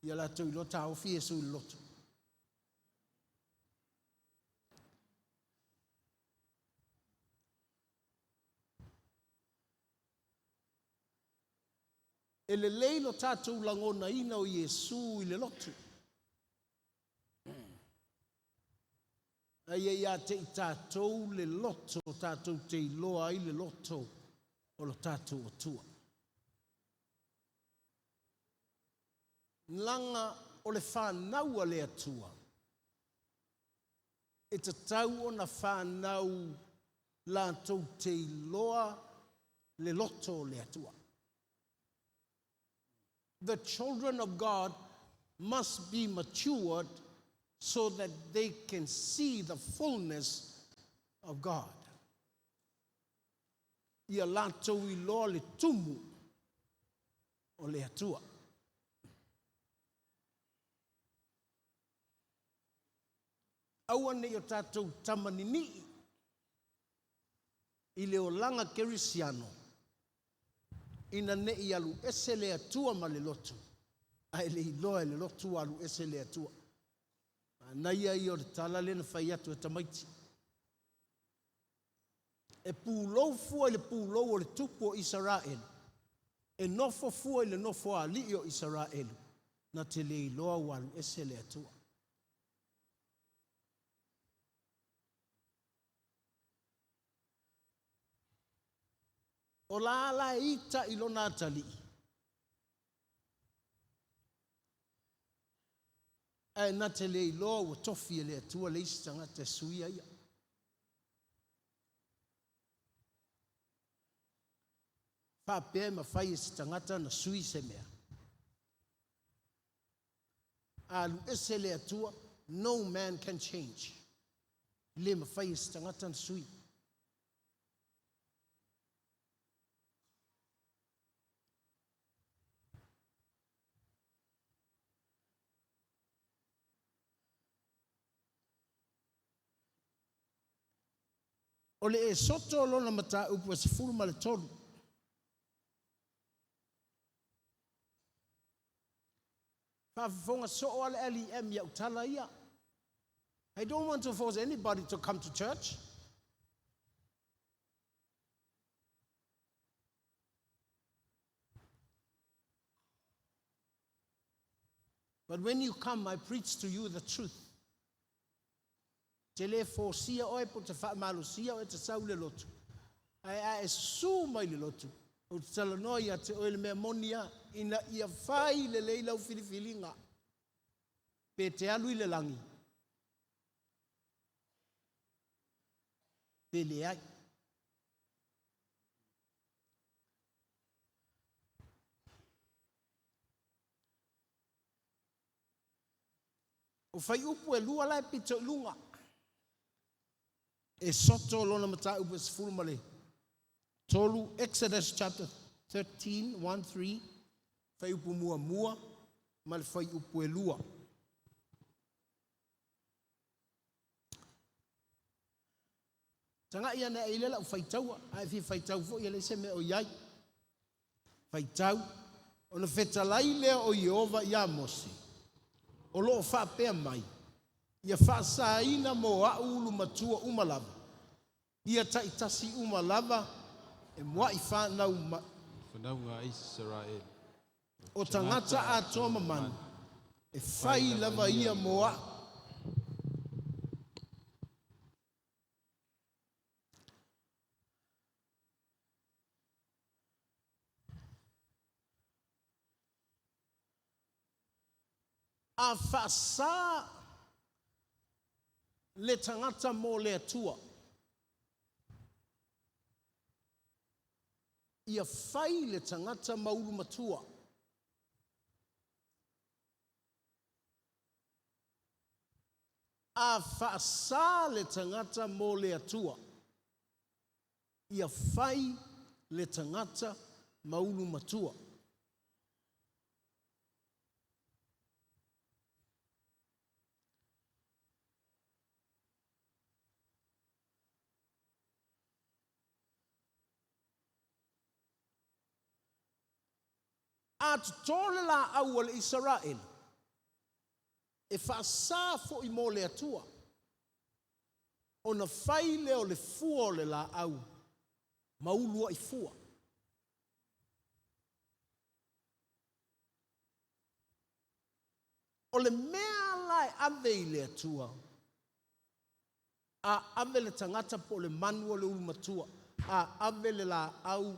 Ia la tau i lota o fi Yesu i le lotu. E le leilo tātou langona ina o Yesu i le lotu. Ai ia te i tātou le loto, tātou te iloa i le loto o lo tātou atua. Langa o le whanau a le atua. E te tau o na whanau lātou te iloa le loto o le atua. The children of God must be matured so that they can see the fullness of God. Ia lātou i loa le tumu o le atua. Aua nei o tātou tamanini i le o langa kerisiano. ina nei alu ese le atua ma le lotu. Ai le iloa le lotu alu ese le atua. Na ia i o le tala le na whai atu e tamaiti. E pūlou fua i le pūlou o le tupu o Israel. E nofo fua i le nofo a li o Israel. Na te le iloa walu ese le atua. O la ala ita i lona atali. E na te le iloa ua tofi e le atua le isi tangata suia ia. Whapea ma whai isi tangata na sui se mea. Alu ese le atua, no man can change. Le ma whai isi tangata na sui. O le e soto lona mata upu e sifuru ma le tolu. Whawhonga so ala LEM ya utala ia. I don't want to force anybody to come to church. But when you come, I preach to you the truth. Te le fōsia oe po te whaamalusia o e te sau le lotu. Ai e su mai le lotu. O te talanoi a te oe le mea monia ina ia whai le leilau whiriwhiringa. Pe te alu i le langi. Pe le ai. O whai upu e lua lai pito i lunga. E soto lona mata upu e sifuru male. Tolu, Exodus chapter 13, 1-3. Whai upu mua mua. Male whai upu e lua. Tanga ia na eilela u whaitaua. Ai fi whaitau fo ia le se me o iai. Whaitau. O na whetalai lea o Iova ia Mose. O loo whapea mai. Ia whaasaina mo a ulu matua umalava. Ia taitasi umalava. E mua i whanau ma. Whanaunga Israel. O tangata a toma manu. E whai lava ia mo a. A whaasa le tangata mo le atua. Ia whai le tangata maulu matua. A whaasa le tangata mo le atua. Ia whai le tangata maulu matua. A tole la au le Israel. E whaasa fo i mo le atua. O na whaile o le fua o le la au. Maulua i fua. O le mea lai ave i le atua. A ave le tangata po le manu o le ulu matua. A ave le la au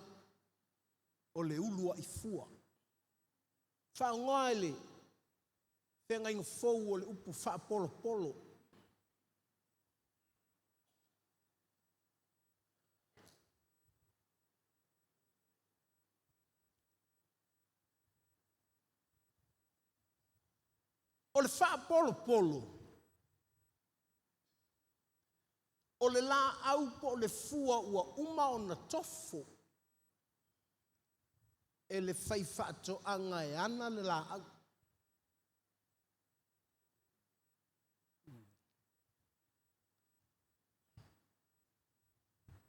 o le ulua i fua. Whaongoa ele, whenga inga fōu o le upu wha polo polo. O le wha polo polo. O le la au po le fua ua uma o na tofo. E le whai whaato anga e ana le la au.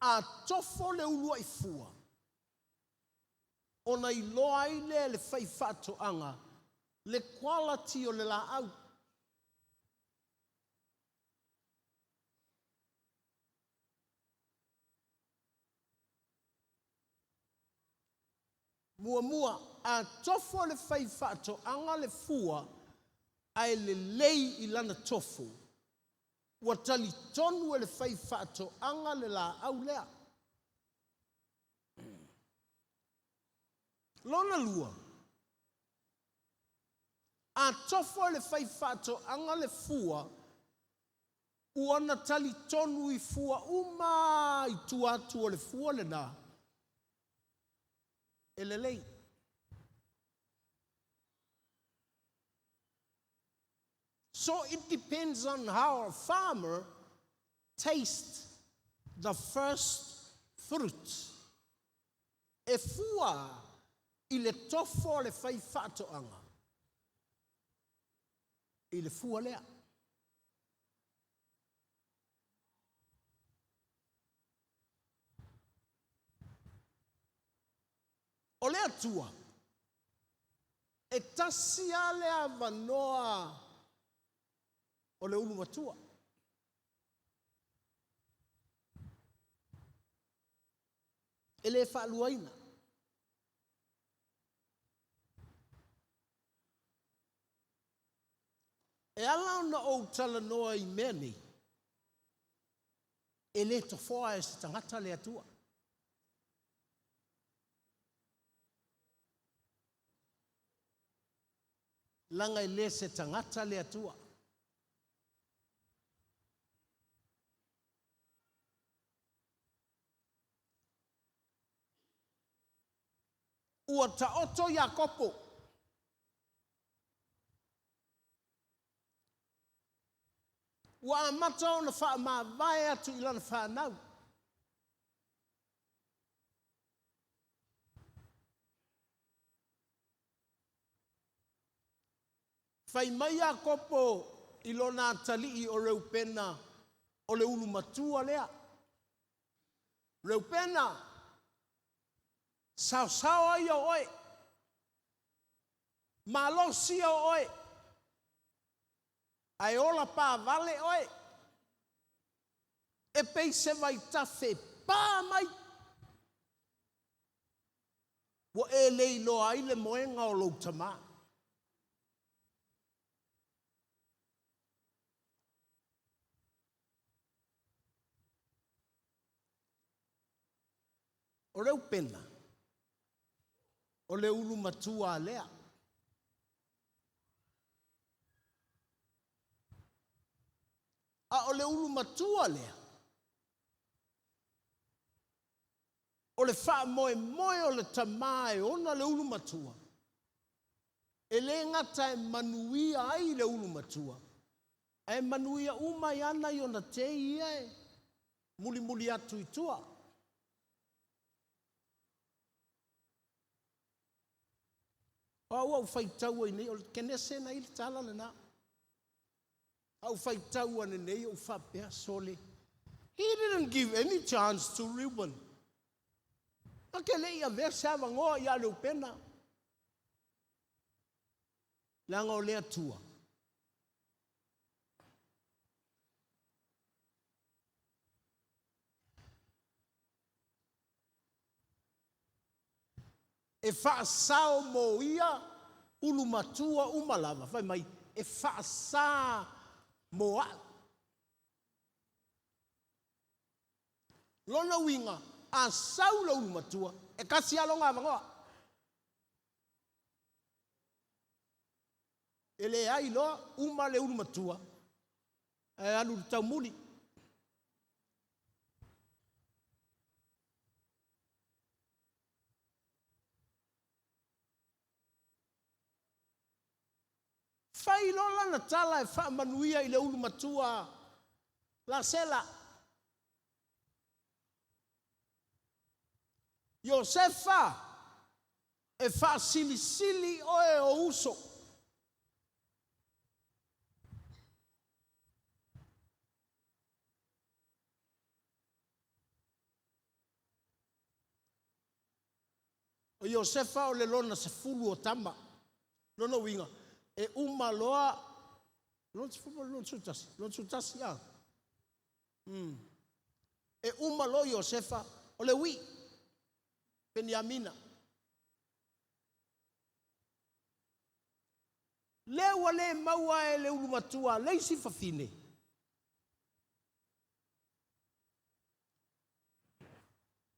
A tofo le ulua i fua. ona i loa i le fai whaatoanga, le quality o le la au. Mua, a tofo le fai whaatoanga le fua, ai le lei i lana tofu. Ua tali tonu e le fai whaatoanga le la au lea. Lona lua. A tofo le fai whaatoanga le fua, uana tali tonu i fua uma i tuatu o le fua le na. E le lei. So it depends on how a farmer tastes the first fruit. E fua i le tofo le fai whaatoanga. I le fua lea. O lea tua. E tasia lea vanoa o le ulu matua. E le whaaluaina. E ala ona o tala noa i mea nei. E le tofoa e se tangata le atua. Langa i le se tangata le atua. Ua taoto Iakopo. Ua amata o na wha mawai atu i lana whanau. Whai mai Iakopo i lona talii o Reupena o le ulu matua lea. Reupena, sao ai o oe. Malosi o oe. Ai ola pa vale oe. E pei se vai tafe pa mai. Wa e leilo ai le moenga o loutama. O Reupena. O le ulu matua lea. A o le ulu matua lea. O le wha moe o le tamae ona le ulu matua. E le ngata e manuia ai le ulu matua. E manuia umai ana i ona te ia e. Muli atu i tua. Au whaitau ai nei, o kene sena i le tala le na. Au whaitau ane nei, o whapea sole. He didn't give any chance to Reuben. Ake le ia verse ava ngoa ia Reupena. Langa o lea tua. E whaasao mo ia ulu matua umalava. Whai mai, e whaasa mo a. Lona winga, a saula ulu matua, e kasi alonga avangoa. E le ai loa, uma le ulu matua. E alu tau muli. Fai lola na tala e wha manuia i le ulu matua la sela. Iosefa e wha sili oe o uso. O Iosefa o le lona se fulu o tama. Lona winga. E uma loa. Lona se fulu lona sutasi. Lona sutasi ya. E uma loa Iosefa o le wi. Beniamina. Lewa le maua e le ulumatua. Leisi fafine.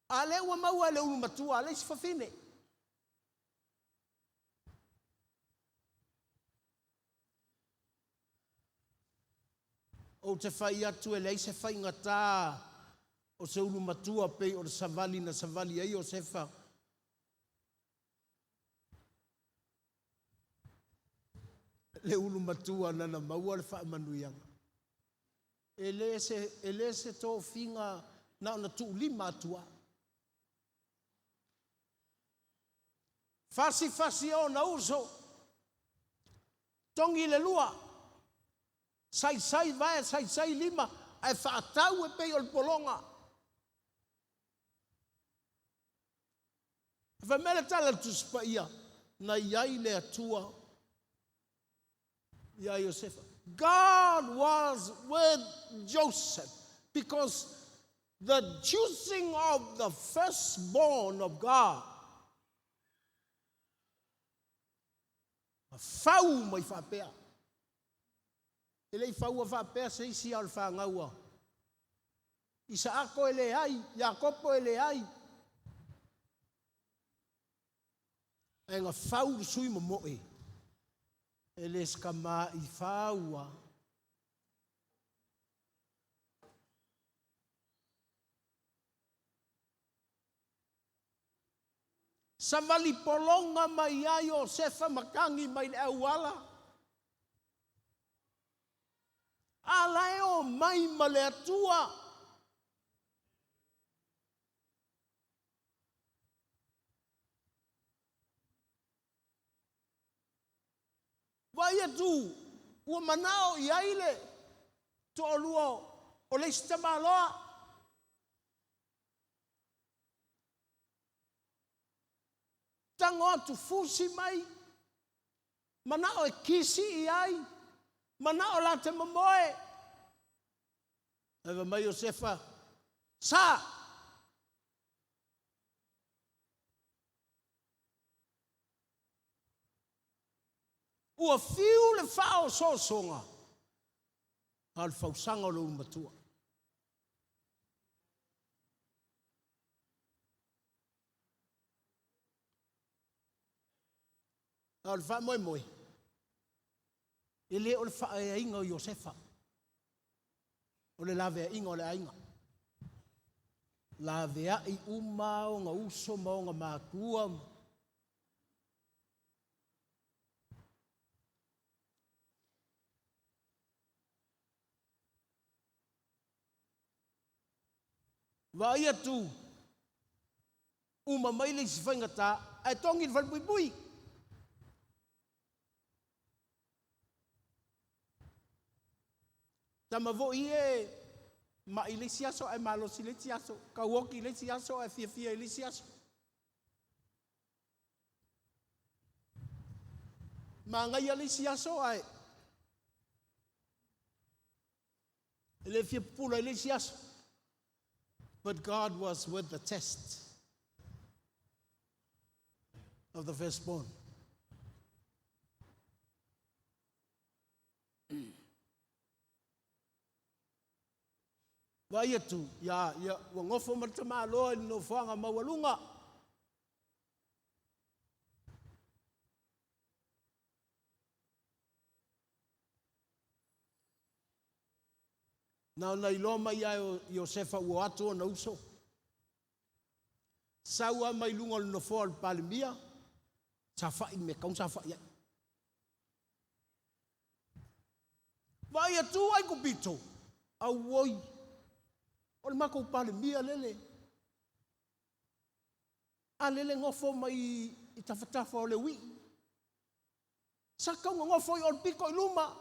A lewa maua e le ulumatua. Leisi fafine. O te whai atu e leise whai ngata o se ulu matua pe o le savali na savali ai o sefa. Le ulu matua nana maua le wha manuianga. E le se tō whinga na ona tu lima atua. Fasi o na uso. Tongi le lua. Sai vai, sai lima, ai whaatau e pei o le polonga. Fa mele tala tuspa ia, na iai le atua, ia Iosefa. God was with Joseph, because the choosing of the firstborn of God, fau mai whapea. Ele fau a whapea se isi al whangaua. Isaako ele ai, Iakopo ele ai. E ngā whau sui momoe. Ele skama i whaua. Savali polonga mai ai o sefa makangi mai le auala. Ala e o mai ma le atua. Vai atu, ua manao i aile, to olua o le sistema aloa. Tango atu fusi mai, manao e kisi i ai, manao la te mamoe. Eva mai Iosefa, sa! Ua fiu le whao sosonga. Al whausanga lo matua. Al wha moe moe. Ele o le wha e inga o Iosefa. O le lawe inga o le ainga. Lawe a i uma o ngā uso ma o ngā mātua. Vai atu. Uma mai le si whaingata. Ai tongi le whalpui pui. Tama vo ie ma i le siaso ai malo si le siaso. Ka woki le siaso ai fia i le siaso. Ma ngai le siaso ai. Le fia pula le siaso. But God was with the test of the firstborn. Vai atu, ya wa ngofo matama loa no fanga mawalunga. Na na iloma ia Iosefa ua atu na uso. Saua mai lunga no fo palimia. Safa i me kaun safa ia. Vai atu ai kupito. Au oi. Ol mako palimia lele. A lele ngofo mai i tafatafa o le wi. Saka ngofo i ol piko i luma.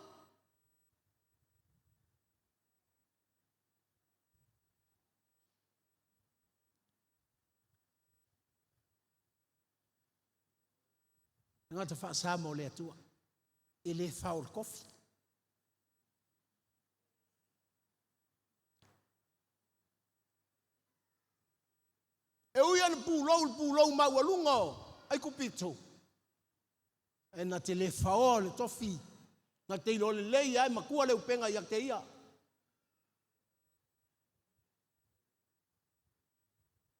ngata whaasa mo le atua. E le whaor kofi. E ui ana pūlou maualunga o, ai kupito. E na te le whao le tofi, na te ilo le lei ai makua le upenga i te ia.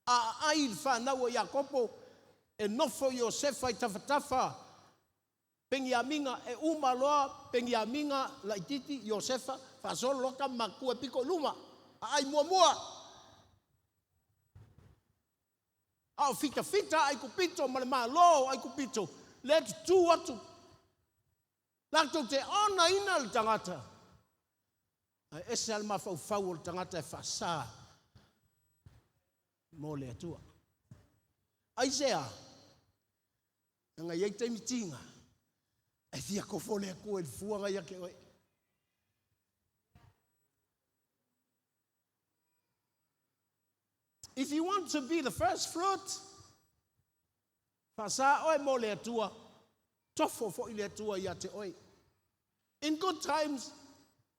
A ai le whanau o Iakopo, e nofo Iosefa i tawhatafa, pengi aminga e umaloa, pengi aminga la ititi Iosefa, whasolo loka makua piko luma, a ai mua. Au fita ai kupito, ma le malo ai kupito. Let tu atu. Lakto te ona ina le tangata. Ai ese al mafau le tangata e whasa. Mo le atua. Aisea. Nga iei te mitinga. E fia kofole a koe fuanga ia ke oe. If you want to be the first fruit, whasa oe mo le atua, tofo fo i le atua ia te oe. In good times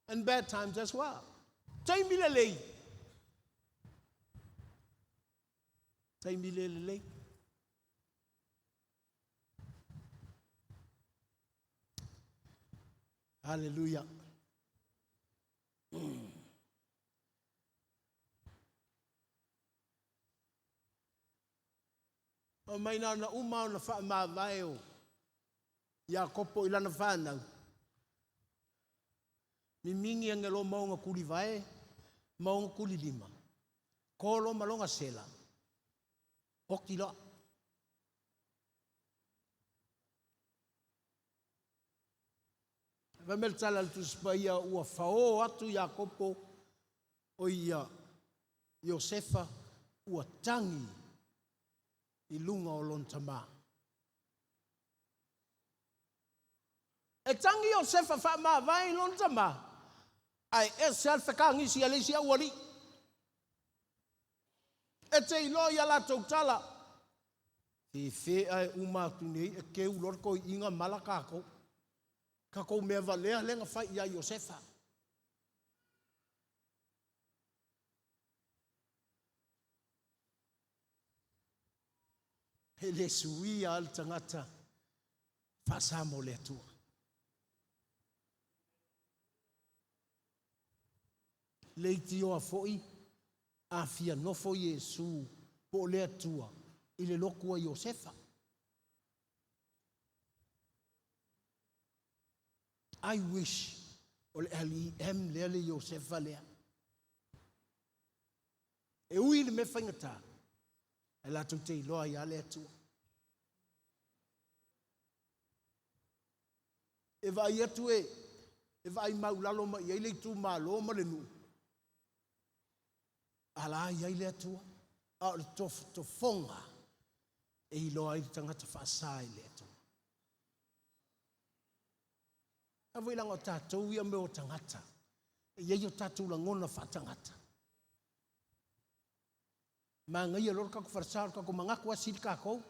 and bad times as well. Taimi le lei. Taimi le lei. Hallelujah. O mai na uma na wha mawai o Iakopo ilana whanau. Mimingi angelo maunga kuli vai, maunga kuli lima. Kolo malonga sela. Hoki loa. Vamel tala le tuspaia ua whao atu Iakopo o ia Iosefa ua tangi i lunga o lontama. E tangi Iosefa wha maa vai lontama. Ai e selfekangi si alesi awari. E te ilo ia la tautala. Fe ai umatu nei e ke ulorko inga malakako. Kako mea valea lenga whai ia Iosefa. He le suia al tangata whasamo le atua. Leiti o a foi, a fia nofo Iesu po le atua i le lokua Iosefa. I wish o le aliem lea le Iosefa lea. E ui le me whaingata. E la tu te iloa ia le atua. E vai atu e vai maulalo ma iei le tu malo ma le nu. Ala iei le atua. A le tofonga. E iloa i tangata whaasa i le atua. A voi langa o tātou ia me o tangata. E iei o tātou la ngona whatangata. Ma ngai lor ka ko farsar ka ko mangaku asil ka ko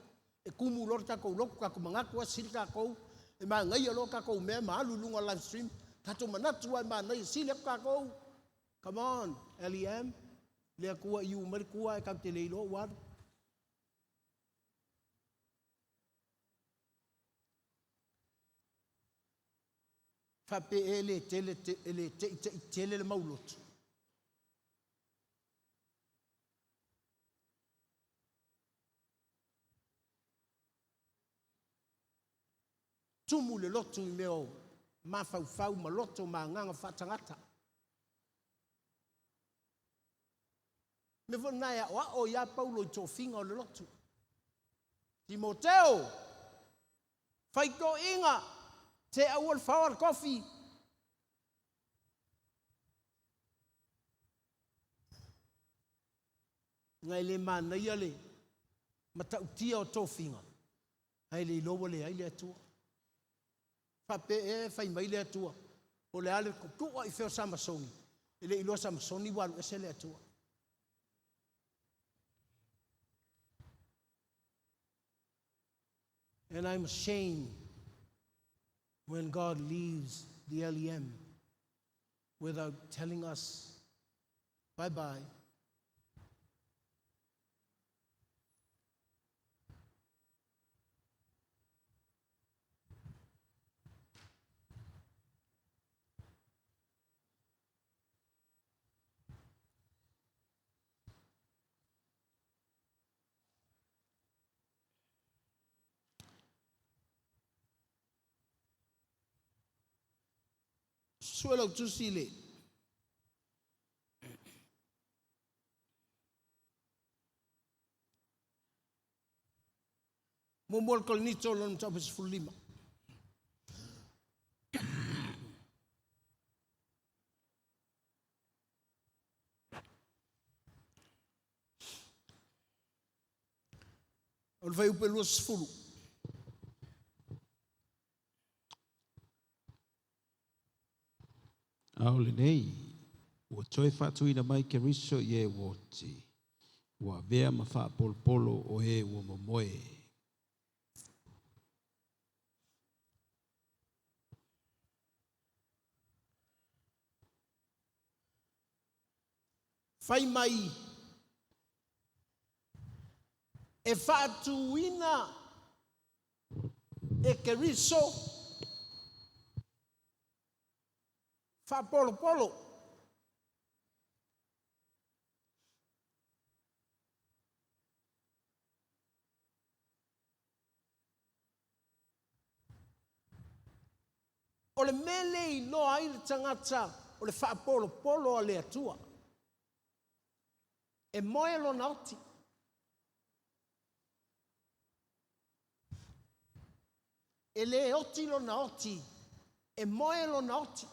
e kumu lor ta ko lok ka ko mangaku asil ka ko e ma ngai lor ka ko me ma lulunga live stream tato manatu ai ma nei sil ka ko. Come on LEM le ku you mer ku ai ka te le lo wa fa pe ele tele le maulot. Tumu le lotu I meo mawhauwhau ma loto ma nganga whatangata. Me whanaya o ia Paulo I tō whinga o le lotu. Timoteo, whaiko inga te awal whawar kofi. Ngai le mana ia le matautia o tō whinga. Hai le ilowa le ai le atua. Fape e fai mai le atua. O le ale kutua I feo Samasoni. E le ilo Samasoni walu ese le atua. And I'm ashamed when God leaves the LEM without telling us bye-bye. Suelo tusile. Momol kolnito lon tapos fulima. Ol vai upelus fulu. Aole nei, ua toe whatuina mai ke riso i e woti. Ua vea ma wha polo o e ua mamoe. Fai mai e fatuina e ke riso fa polo. O le mele I no ai le tangata o le fa polo a le atua. E moe lo nauti. E le oti lo nauti. E moe lo nauti.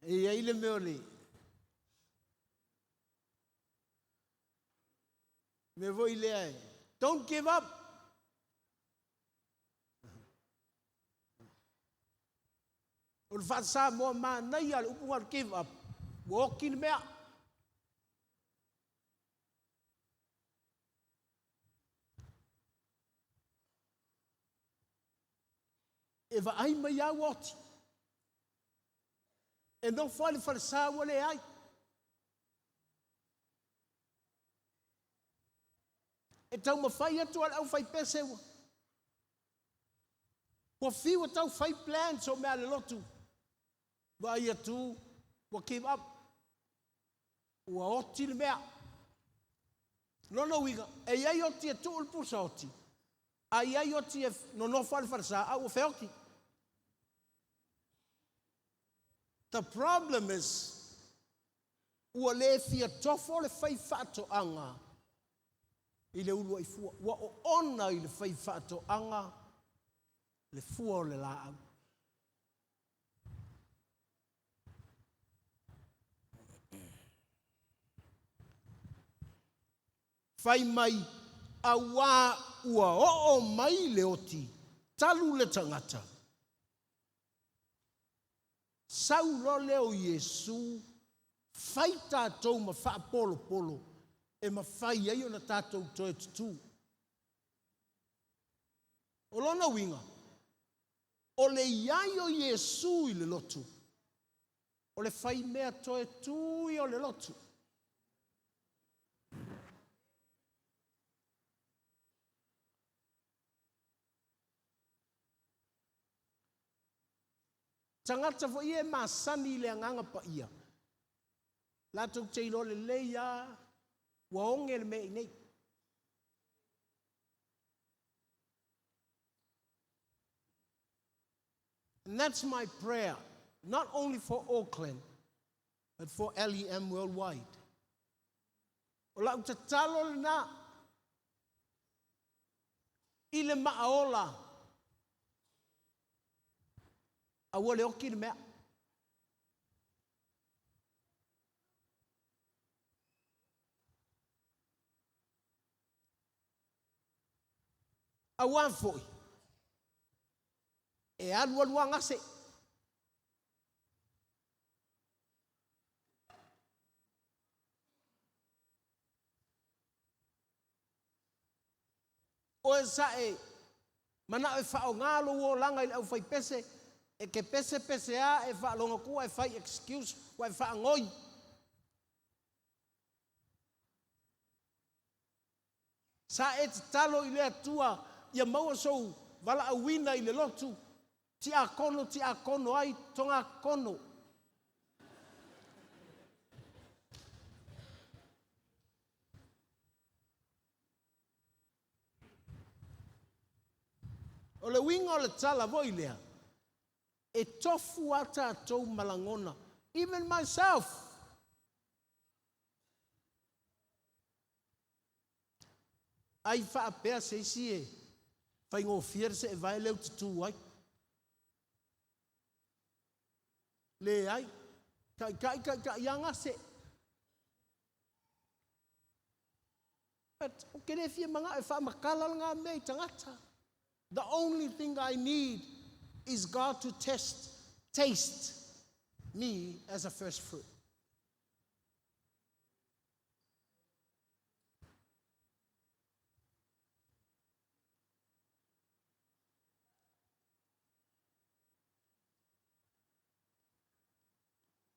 E ai le meole. Me voi le ai. Don't give up. O le whaasa moa maa nei ale upunga give up. Walk in mea. E va ai mai au oti. E no fale sa wale ai. E tau mawhai atu al au whai pese ua. Kua whiwa tau whai plan so mea le lotu. Wa ia tu, wa give up. Wa oti le mea. Nono wiga, e iai oti e tu ulpusa oti. A iai oti e no fale sa au o feoki. The problem is, ua le fia tofo le whai whaato anga. I le ulu ai fua. Wa o ona I le whai whaato anga. Le fua o le la au. Whai mai a wā ua o mai le oti. Talu le tangata. Sau lo leo Yesu. Whai tātou ma wha polo. E ma whai ai o na tātou toe tutu. O lona winga. O le iai o Yesu I le lotu. O le whai mea toe tui o le lotu. Tangata fo ie masani le anganga pa ia. Lato teilo le leia. Waonge le mei nei. And that's my prayer, not only for Auckland, but for LEM worldwide. O la utatalo le na. Ile maaola. A wale oki le mea. A wan foi. e alua ngase. O e sa e mana e whao ngalo o langa i au whai pese, e ke pese pese a e wha longa kua e whai excuse wa e wha ngoi. Sa e te talo i lea tua ia maua sou wala awina i le lotu, ti a kono ai tonga kono. O le winga o le tala voi lea, e tofu ata tou malangona, even myself. Ai whaapea se isi e, whai ngō whiere se e vai leo te tū ai. Le ai, ka ianga se. But o kere fia manga e wha makala ngā mei tangata. The only thing I need is God to taste me as a first fruit.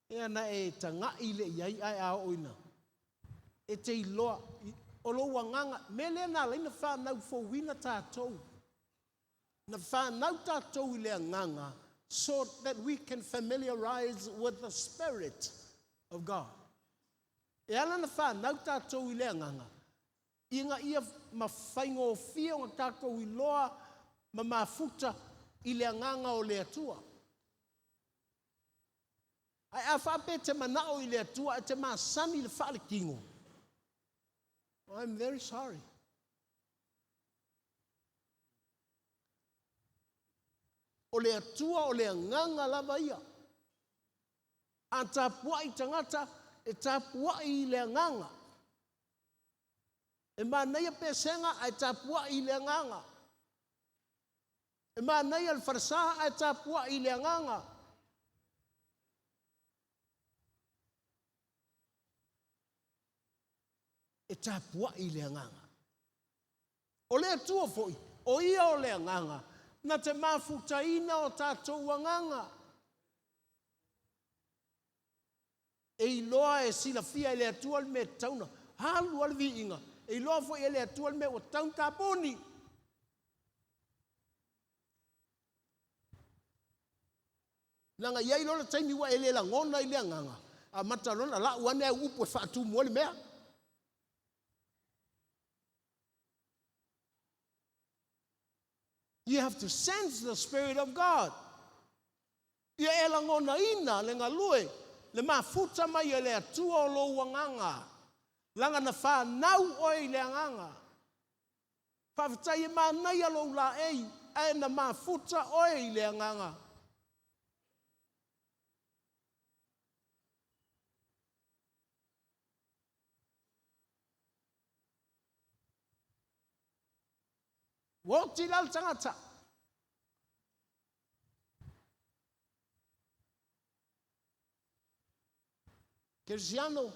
E ana e tanga i le iai ai a oina. E te iloa, o lo wanganga, mele na leina whanau fo wina tātou. Na whanau tātou i lea nganga, so that we can familiarize with the Spirit of God. E ala na whanau tātou i lea nganga, inga ia mawhaingo o fia o tātou i loa, ma mafuta i lea nganga o lea tua. Ai a whape te manao i lea tua, e te maasani le whaale kingo. I'm very sorry. O lea tua, o lea nganga lava ia. A tāpua i tangata, e tāpua i lea nganga. E māneia pesenga, e tāpua i lea nganga. E māneia le farsaha, e tāpua i lea nganga. E tāpua i lea nganga. O lea tua foi, o ia o lea nganga, na te mafutaina o tātou nganga. E iloa e sila fia e lea tua me tauna, halu alvi inga, e iloa foi e lea tua me o taun tāponi. Langa iai lola taimi wa e lea la ngona i lea nganga, a matalona la uane e upo e whaatu muole mea. You have to sense the Spirit of God. Ia e la ngona ina le ngalue, le mafuta mai e le atua o lo wanganga. Langa na whanau oi le anganga. Whawhitai e mānei alo la ei, e na mafuta oi le anganga. Woti lal tangata. Kersiano,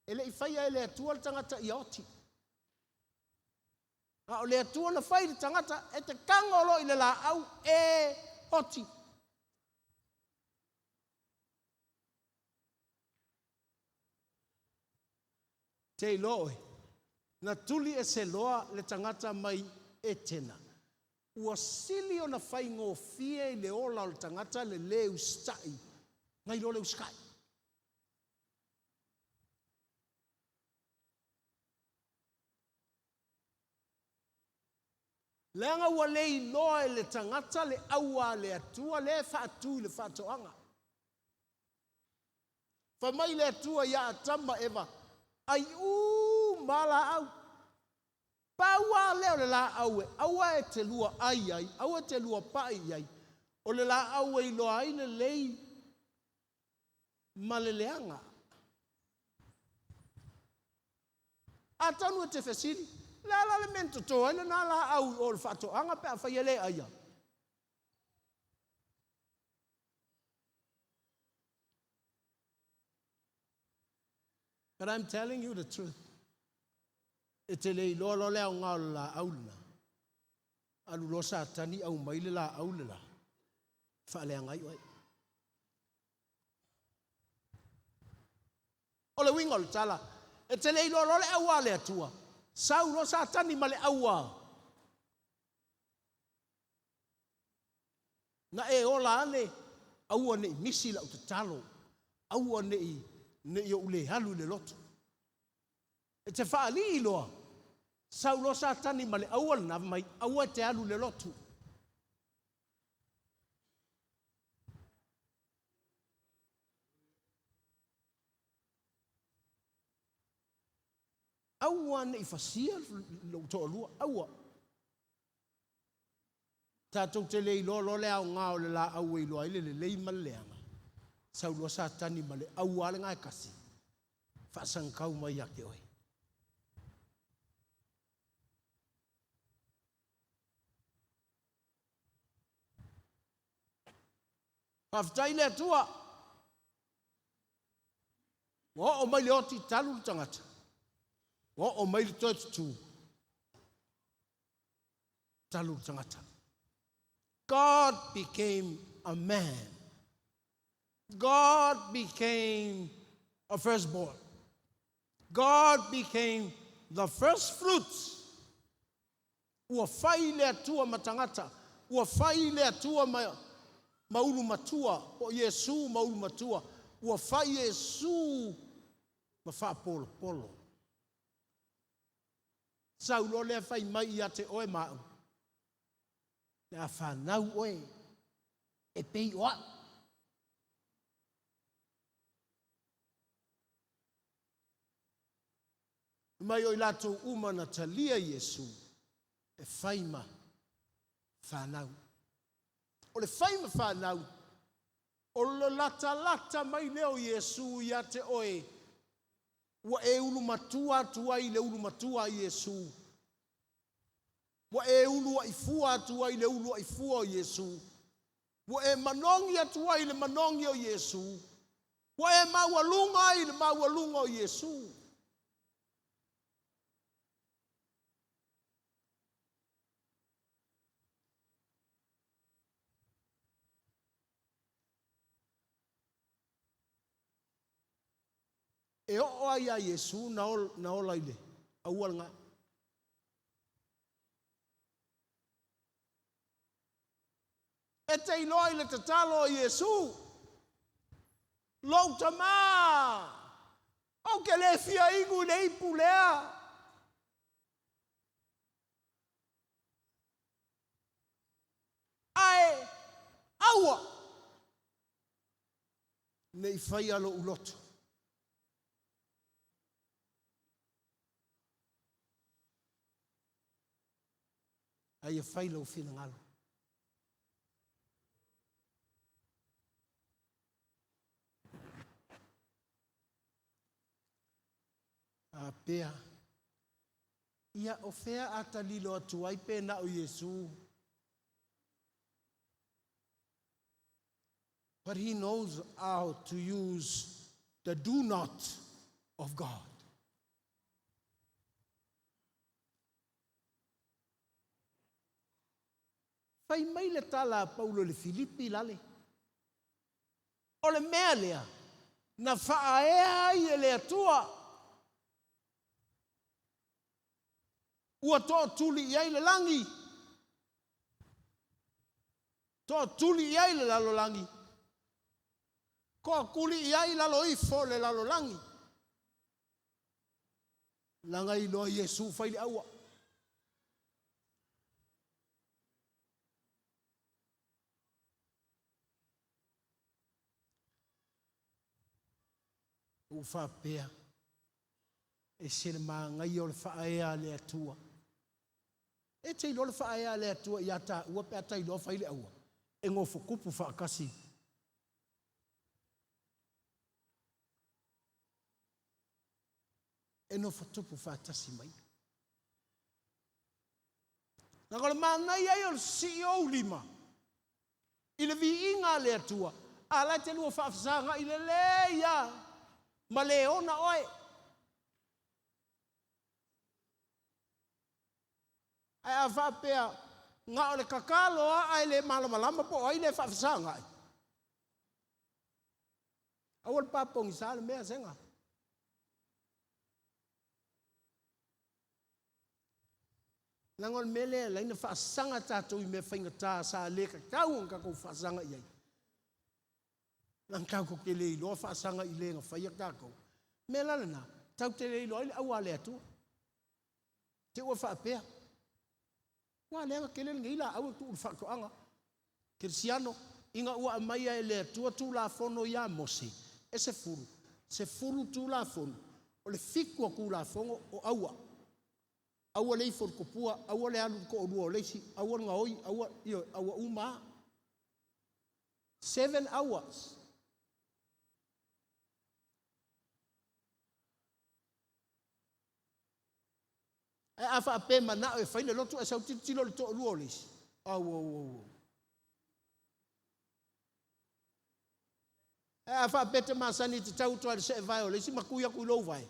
ele I whaia ele atua le tangata I oti. A o le atua na whai le tangata, e te kangolo I le la au e oti. Te loe, na tuli e se loa le tangata mai e tena. Ua sili o na whai ngō fie I le ola o le tangata le leu stai. Ngai lo leu skai. Leanga ua le iloa e le tangata le aua le atua le whaatu I le whaatoanga. Whamai le atua ia atama eva. Ai mala au. Paua leo le la aue, aua e te lua ai ai, aua e te lua pai ai. O le la aue I loa ai le lei maleleanga. A tanu e te whesiri, la le mento toa, le na la au o le whato anga pe a whaiele aia. But I'm telling you the truth. E te lei lolo leo ngā o la aulina. Alu lo sa tani au maile la aulila. Whaalea ngai wai. O le winga o le tala. E te lei lolo le aua le atua. Sau lo sa tani ma le aua. Na e ola ane. Aua ne nisi la uta talo. Aua ne i o ule halu le loto. E te whaali i loa. Sau lo sa tani ma le aua na mai. Aua te halu le loto. Aua ne i fasia lo to lua. Aua. Tātou te lei lolo le au ngā o le la au e loa ile le lei maleanga. Sau loa sa tani male au ale ngai kasi. Whaasang kau mai ake oi. Pawhitai le atua. O mai le oti talu le tangata. O mai le toetutu. Talu le tangata. God became a man. God became a firstborn. God became the first fruits. Ua whai le atua matangata. Ua whai le atua maulu matua. O Yesu maulu matua. Ua whai Yesu ma wha polo. Sau lo le whai mai ia te oe mau. Le a whanau oe, e pei oa. Mai oi lato umana talia Yesu, e whaima whanau. O le whaima whanau, o le lata mai leo Yesu ia te oe, ua e ulu matua tua i le ulu matua Yesu. Wa e ulu ai fua atua i le ulu ai fua o Yesu. Wa e manongi atua i le manongi o Yesu. Wa e mawalunga i le mawalunga o Yesu. E o ai a Yesu na ola i le. Aual ngā. E te iloa i le tatalo o Yesu. Lou tamā. O ke le fia ingu le ipu lea. Ai, aua. Nei fai alo uloto. Ai e fai lau fina ngalo. A pea. Ia o fea ata lilo atu ai pena o Yesu. But he knows how to use the do not of God. Fai mai le tala Paulo le Filipi lale. O le mea lea. Na whaaea i le atua. Ua toa tuli iai le langi. Toa tuli iai le lalo langi. Koa kuli iai lalo ifo le lalo langi. Langa i loa Yesu fai le aua. Ufa pea. E sere maa ngai o le whaea le atua. E te ilo le whaea le atua i ata ua pe ata ilo whaile aua. E ngofo kupu whaakasi. E ngofo tupu whaatasi mai. Nā kore maa ngai ai o le CEO lima. I le vi inga le atua. A lai te lua whaafasanga i le leia. Ma le ona oe. Ai a whapea ngā o le kakalo ai le malamalama po ai le whawhisanga ai. Awal papongi sa le mea senga. Langol mele la ina whaasanga tātou I me whaingatā sa le kakau ang kakou whaasanga iai. Nang kau ko ke le ilo whaasanga I le ngā whaiak tākou. Me lalana, tau te le ilo ai le awa le atua. Te ua whaapea. Wa le anga ke le ngila awa tu whaakoanga. Kirisiano, inga ua amaia e le atua tu la fono ia mose. E se furu. Se furu tu la fono. O le fikua ku la fongo o awa. Awa le for kopua, awa le alu ko o leisi, awa nga oi, awa uma. 7 hours. E afa ape mana e faile lotu e sau tilo le to o leisi. Awa. E afa ape te masani te tau toa le se vai o leisi, makuia ku lou vai.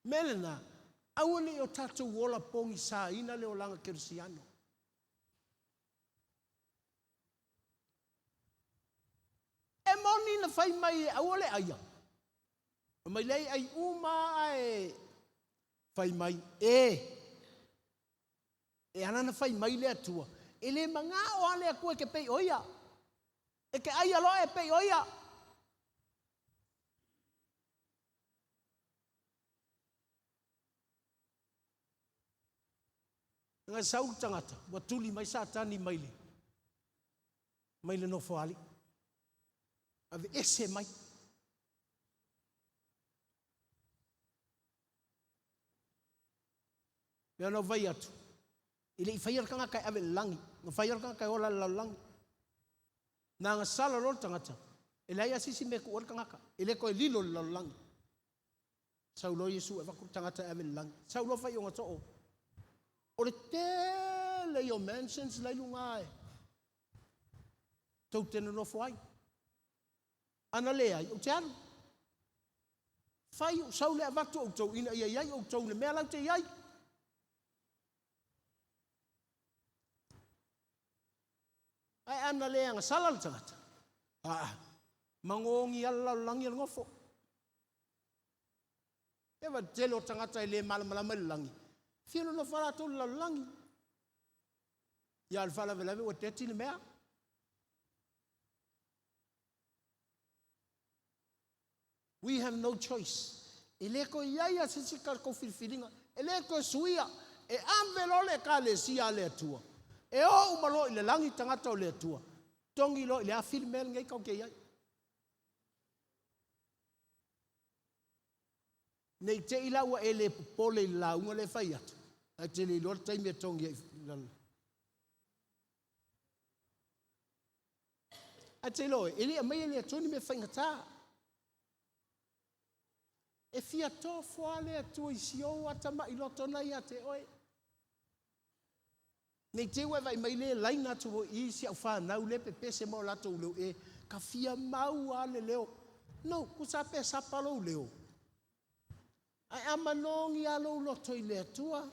Melena, awale o tātou wola pongi sa ina leo langa Kirisiano. E moni na whai mai e awale aia. Mai lei ai uma ai whai mai e anana whai mai lea tua. E le manga o ale a kua ke pei oia. E ke aia loa e pei oia. Ngai sau tangata, wa tuli mai sa tani maile. Maile no foali. Ave ese mai. Mea no vai atu. Ile I whaiar kanga kai ave langi. Nga whaiar kanga kai ola lau langi. Nā ngā sala rol tangata. Ile ai asisi me ku ora kanga ka. Ile koe lilo lau langi. Sau lo Yesu e waku tangata ave langi. Sau lo whai o ngata o. O le tele o mansions lai lunga e. Tau tena no fuai. Ana le ai, o te anu. Fai o sau le avatu o tau ina iai o tau le mea lau te iai. Ai ana le anga salal tangata. Mangongi ala langi al ngofo. Ewa tele o tangata le malamalama langi. Fino no fala to la langi. Ya al fala vela o teti le mea. We have no choice. Ele ko ia se sikar ko filfilinga. Ele ko suia e ambelo le ka le sia le tua. E o malo le langi tangata o le tua. Tongi lo le afil mel ngai ka ke ia. Nei te ila wa ele pole la unga le fai atu. A te le lor taimi tongi lal. A te lo, ele a mai ele atoni me fai ngata. E fia to foale atu I sio atama I loto nai a te oe. Nei te ue vai mai le laina tu o I si au whanau le pepe se mo lato uleo e. Ka fia mau a le leo. No, kusa pe sapalo leo. Ai amanongi alo loto I le atua.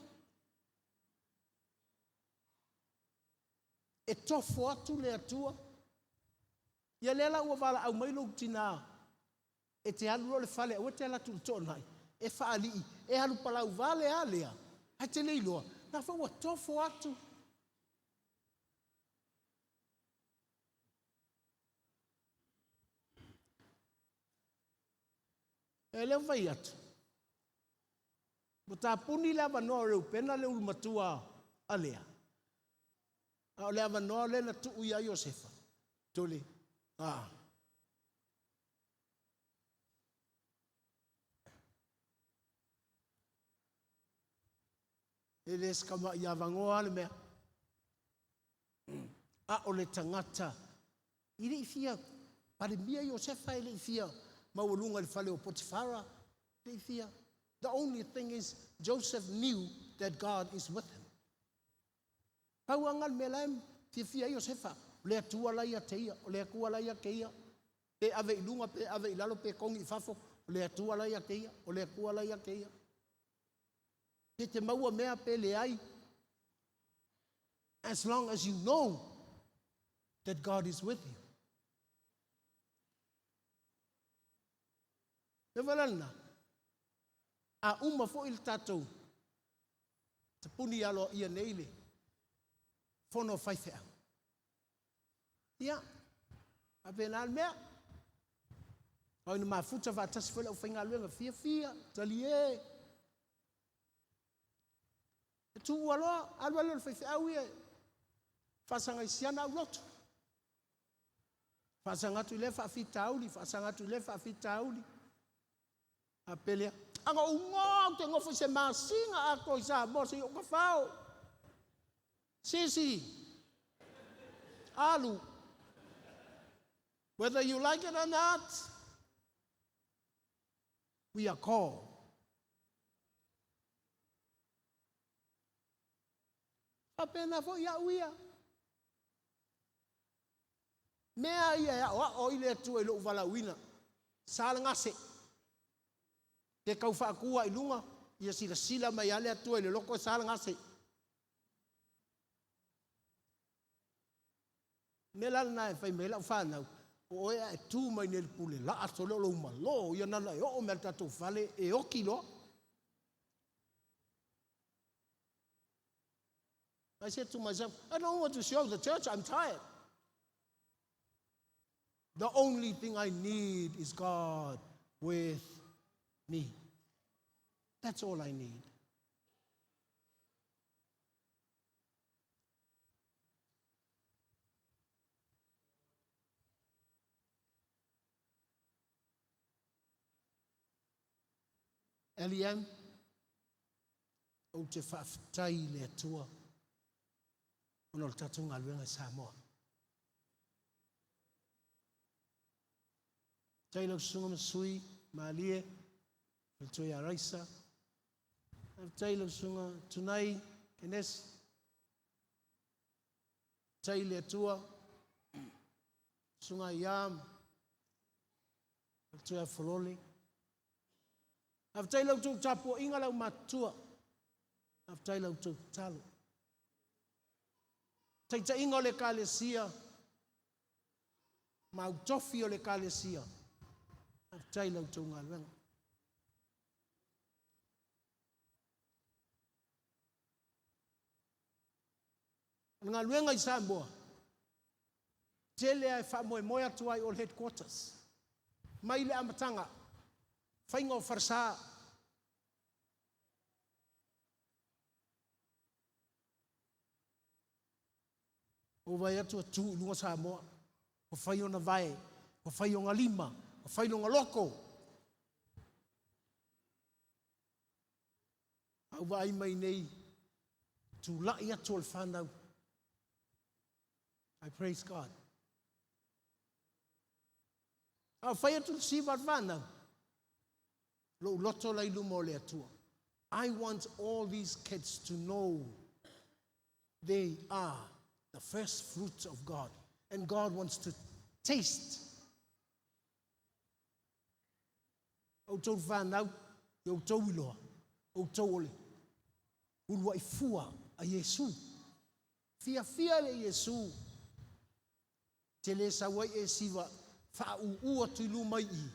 E tofo atu le atua. Ia lela ua wala au mailo tina. E te halu le fale, o te ala tu tonai. E faali, e halu palau vale alea. Hai te leiloa. Na fa ua tofo atu. E leo vai atu. Mo tā puni le avanoa reu pena le ulumatua alea. A o le avanoa le na tuu ia Iosefa. Tole. E le skama ia vangoa le mea. A o le tangata. I le ifia. Pare mia Iosefa e le ifia. Mawalunga le fale o Potifara. Le ifia. The only thing is, Joseph knew that God is with him. Pauangal melaim fia Iosefa. le atua lai a teia, o le akua lai a keia, pe ave ilunga, pe ave ilalo, pe kongi I fafo, o le atua lai a keia, o le akua lai a keia. Pe te maua mea pe le ai, as long as you know that God is with you. E walana, a uma fo il tatou, te puni alo ia neile, fono whaifea. Ia, a pena mea, o ina mafuta vatasi whela o whainga luenga, fia, tali e. E tu aloa, alo whaifea au ia, whasanga I siana au loto. Whasanga tu le whawhitauli, whasanga tu le whawhitauli. A pelea, anga ungo, te ngofo se masinga ako I sa mosi o ka whao. Sisi, alu, whether you like it or not, we are called. Apena fo ia uia. Mea ia o ile tu ilo vala wina. Sala ngase. Te kau whaakua I lunga, ia sila mai ale atua ile loko sala ngase. Mela na e whai mela whanau, o ea e tū mai nel pule, la aso leo lo malo, ia nana e o mea tatou whale, e oki lo. I said to myself, I don't want to show the church, I'm tired. The only thing I need is God with me. That's all I need. Eliam, o te whaftai le atua, ono le tatou ngā luenga Samoa. Tailo sunga masui, maalie, Filtoi a raisa. Tailo sunga tunai, kenes. Taile atua, sunga iam, Filtoi a fololi. Tailo tu tapo inga lau matua. Tailo tu talo. Taita inga le kalesia, mautofi o le kalesia. Tailo tu ngā luenga. Ngā luenga I Samoa. Tele ai whamoe moe atu ai all headquarters. Mai le amatanga. Whainga o wharsa. O vai atu atu lunga Samoa. O whai o na vai. O whai o ngā lima. O whai o ngā loko. Au vai mai nei. Tu lai atu al whanau. I praise God. Au whai atu si wat whanau. Lo loto lai lumo le atua. I want all these kids to know they are the first fruits of God. And God wants to taste. O tau whanau, o tau iloa, o tau ole. Ulua I fua a Yesu. Fia le Yesu. Te le sa wai e siwa wha ua tulu mai I.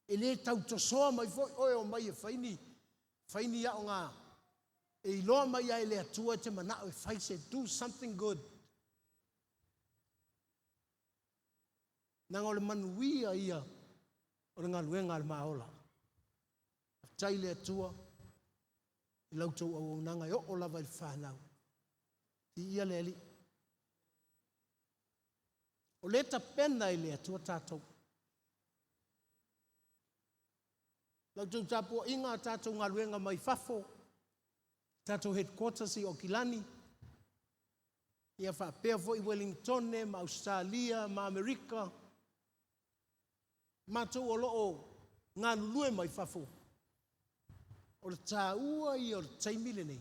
E le tau to soa mai foi oe o mai e whaini. Whaini ia o ngā. E iloa mai ai le atua te manao e whai se do something good. Nanga o le manuia ia o le ngā luenga al maola. Tai le atua. I lautou au nanga o lava I whanau. I ia le ali. O le tapena I le atua tātou. Lautou tāpua inga tātou ngā luenga mai fafo. Tātou headquarters I Okilani. Ia whapea fo I Wellington, ma Australia, ma Amerika. Mātou o loo ngā lulue mai fafo. O le tāua I o le taimile nei.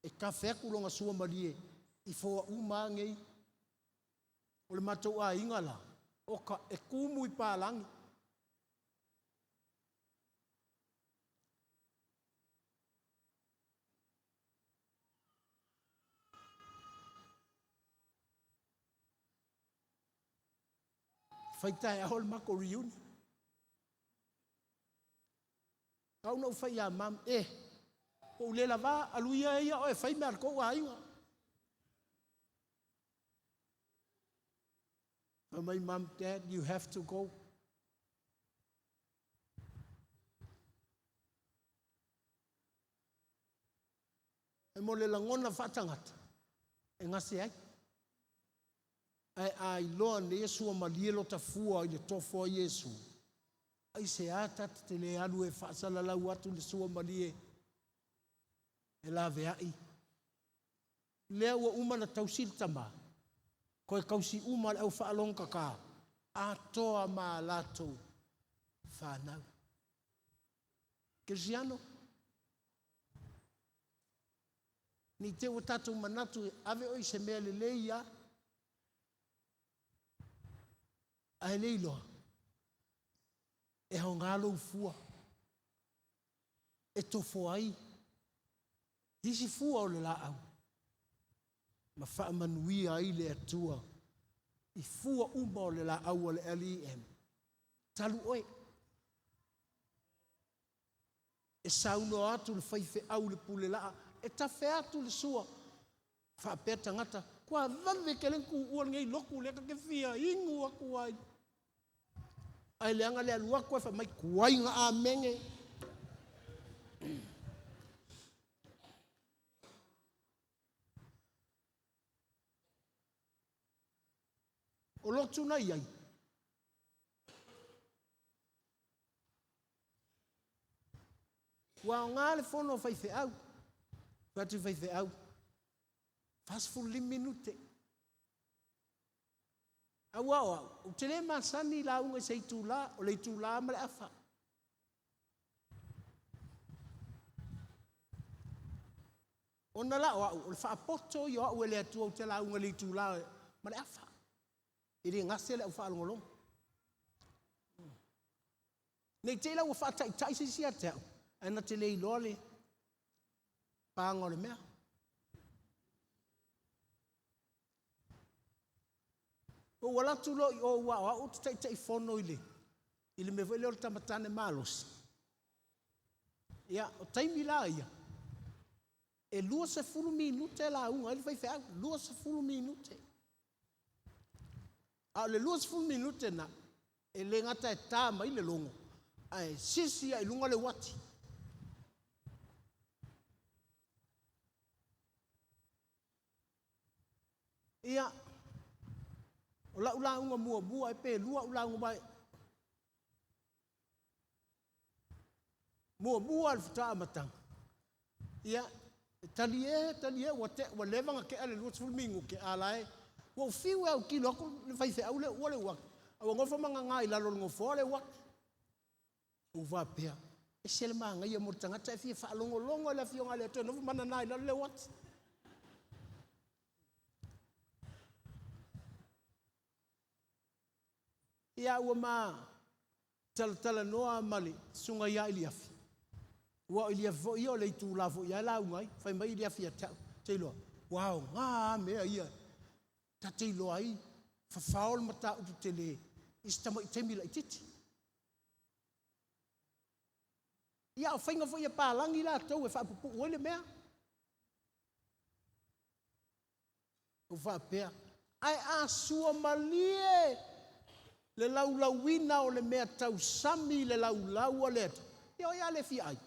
e ka feku longa sua malie i fo uma ngei o le matou a ingala o ka e kumu i palangi faita e ahol mako riuni kau no fai a mam o le lava aluia ia o e fai me ko wa inga my mom, Dad, you have to go. E mo le langona whatangata. E ngase ai. Ai loa ne Yesu o malielo ta fua i le tofo a Yesu. Ai se ata te le alu e whaasala lau atu le sua malie. E la veai. Lea ua umana tausil tama. Koe kausi uma le au whaalonga ka. A toa ma lato whanau. Cristiano. Ni te o tatou manatu ave oi se mea le leia. Ai leilo. E hao ngalo fua. E tofo ai. Hisi fua o le la au. Ma wha manuia ai le atua. I fua uma o le la au o le LEM. Talu oe. E sauno atu le whaife au le pule la. E tawhe atu le sua. Wha pēr tangata. Kua vave ke lenku uan ngei loku leka ke fia. Ingu aku ai. Ai leanga le alua koe wha mai kuai nga a menge. O lotu na iai. Wa ngā le whono whaife au. Whatu whaife au. Fast for 5 minute. Au au au. O te le masani la unga se itu la. O le itu la ma le afa. O na la o au. O le whaapoto i o au ele atua o te la unga le itu la ma le afa. Iri ngase le au whaalongolong. Nei te ila ua whaatai si a te au. Ana te lei lole. Pāngo le mea. O wala tu lo o wa o te tai fono ile. Ile me vele o tamatane malos. Ya, o taimi la ia. E lua se fulu minute la unga. Ele vai fea, lua se fulu minute. A le lua se fulu minute na. E le ngata e tāma ile longo. Ai, sisi ai lunga le wati. Ia, o la ula unga mua bua e pe lua ula unga bai. Mua bua al fita amatang. Ia, talie, wa levanga ke ale lua fulmingu ke alae. Wa fiu au kilo aku le faife au le wale wak. Awa ngofa manga ngai lalo ngofo le wak. Uva pea. E sele manga ia mortanga ta fie fa longo la fionga le to no mana nai lalo le wak. Ia ua ma tala noa mali sunga ia iliafi. Ua iliafi vo ia o le tu la vo ia la ungai. Fai mai iliafi a tau. Te iloa. Wow, ngā mea ia. Ta te iloa ai. Fafaol mata utu te le. Istama i temila i titi. Ia o whainga vo ia pālangi la tau e whaapupu oile mea. O whaapea. Ai a sua malie. Le laulauina o le mea tau sami le laulau o le atu. Ia ia le fi ai.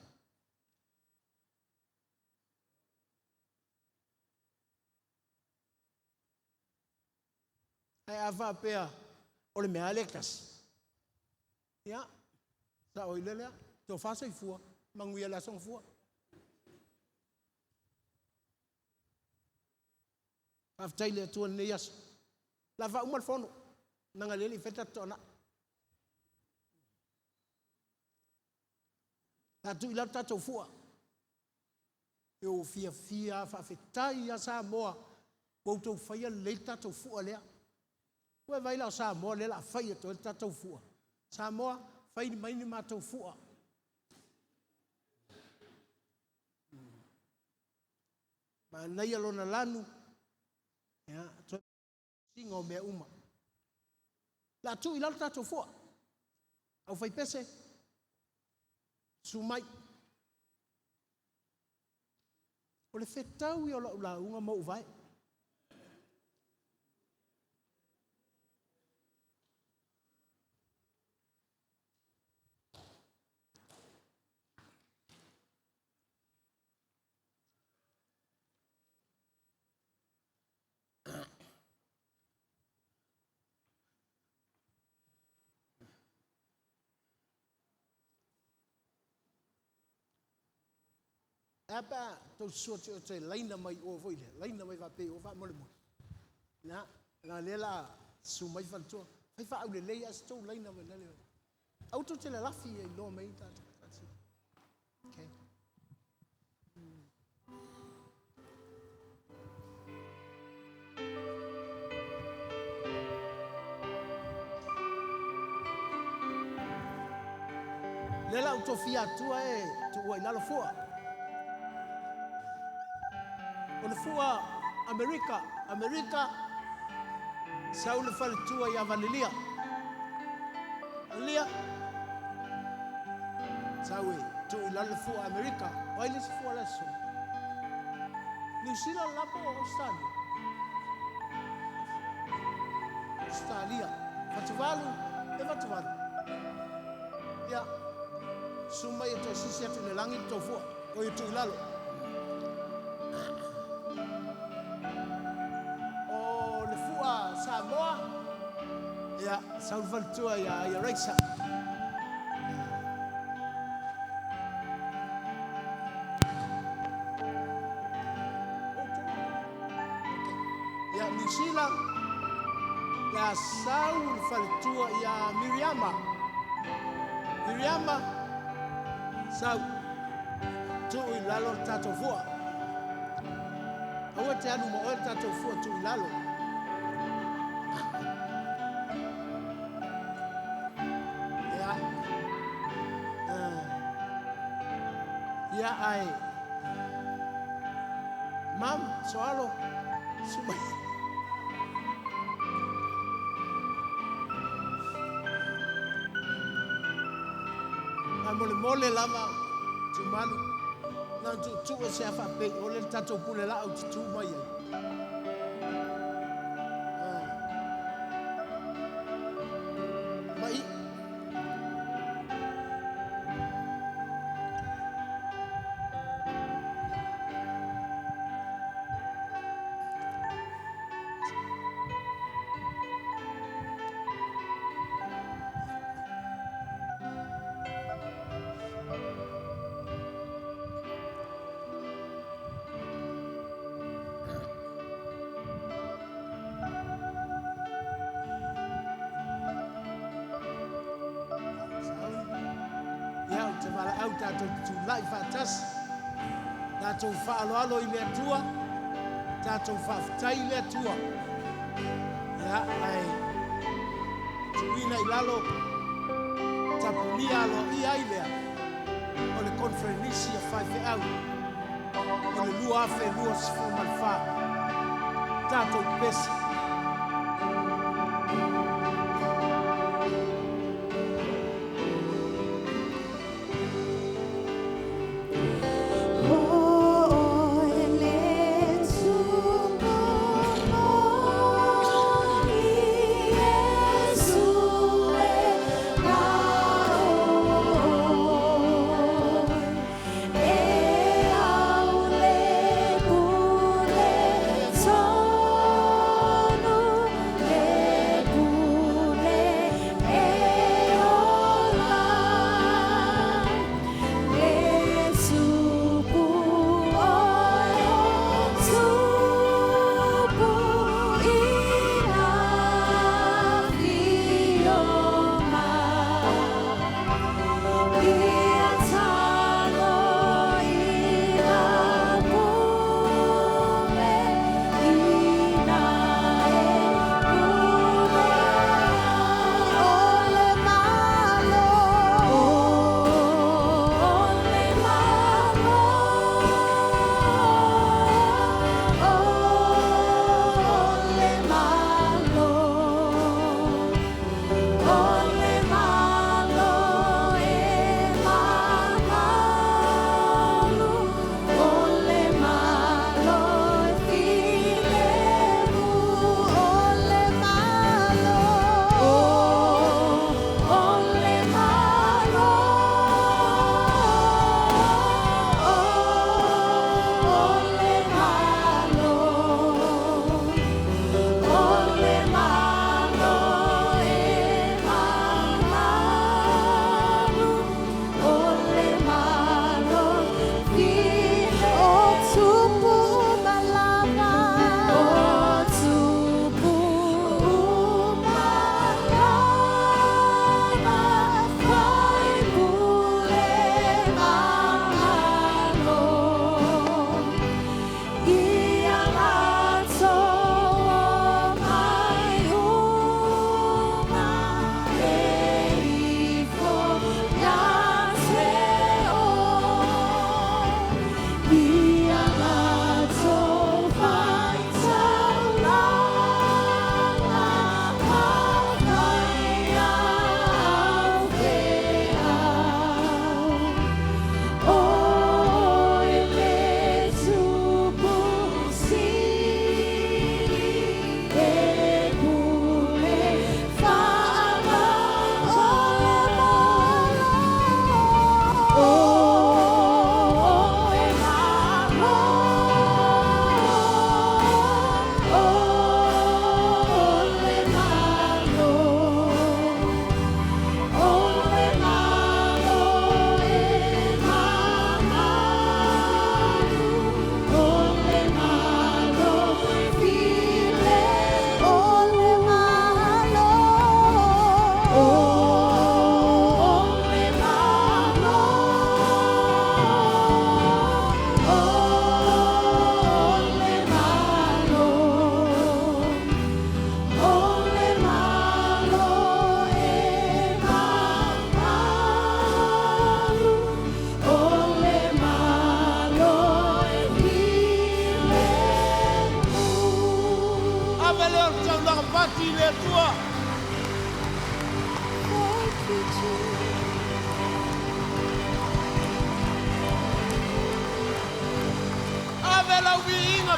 Ai a whapea o le mea le kasi. Ia, sa o ilelea, tō whasa i fua, manguia la song fua. Aftai le atua ne yaso. La va umal fono. Nanga leli feta tona. La tu ila tatou fua. E o fia whawhetai a Samoa. Koutou whaia le tatou fua lea. Ue vai lau Samoa le la whaia to le tatou fua. Samoa, whai ni maini mātou fua. Ma nei alona lanu. Ya, to singa o mea uma. La tu i lau tatou fua. Au whai pese. Sumai. O le whetau i o la unga mau vai. Apa to suot o te laina mai o voile, laina mai va pe o va mole mo. Na, na lela su mai fa to. Fai fa au le leia sto laina mai na le. Auto te la lafi e lo mai ta. Okay. Lela auto fia tua e tu vai la fua. O le fua Amerika, sau le fale tua i avalilia. Alia, sau e tu i lale fua Amerika, o ai lesi fua leso. New Zealand lapo o Australia. Australia, Fatuvalu, e Fatuvalu. Ia, suma i to sisi atu le langi to fua, o i tu i lalo. Samoa, ya salval tua ya Reisa. Ya New Zealand, ya salval tua ya Miriama. Miriama, sau tu ilalo tato fua. Awete anu mo tato fua tu ilalo. Ya ai mam soalo sumai mole lama tumalu na tu se afa pe ole tato pule la au tu mai mai au tatou tu lai fatas tatou faaloalo i le atua tatou faafetai i le atua ia ai tuina i lalo tapunia aloaʻia ai lea o le konferenisi a faifeʻau o le lua afe lua sefulu ma le fā tatou pesi Oh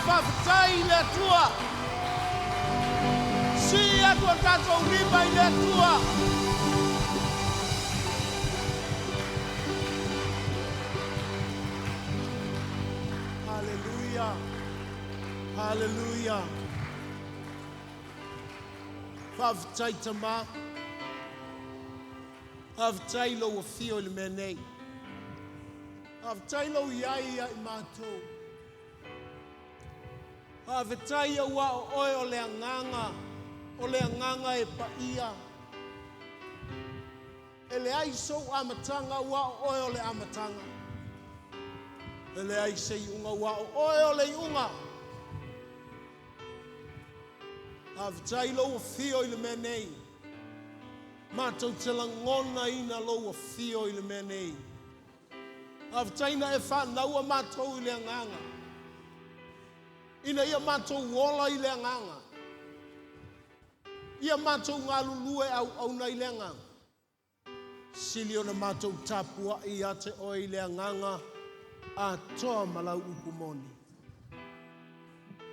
whawhai le tua. Si atua tātou riba i le tua. Hallelujah. Hallelujah. Whawhai tama. Whawhai lo wa fio le menei. Whawhai lo iai i mātou. Whawhai wa o oe o le anganga. O le anganga e paia. E le aiso amatanga wa o oe o le amatanga. E le aise i unga wa o oe o le unga. Whawhai lo wa fio i le menei. Mātou te langona ina lo wa fio i le menei. Awhataina e whanaua mātou i le anganga. Ina ia mātou wola i le anganga. Ia mātou ngā lulue au na i le anganga. Sili o na mātou tāpua i ate o i le anganga a toa malau upumoni.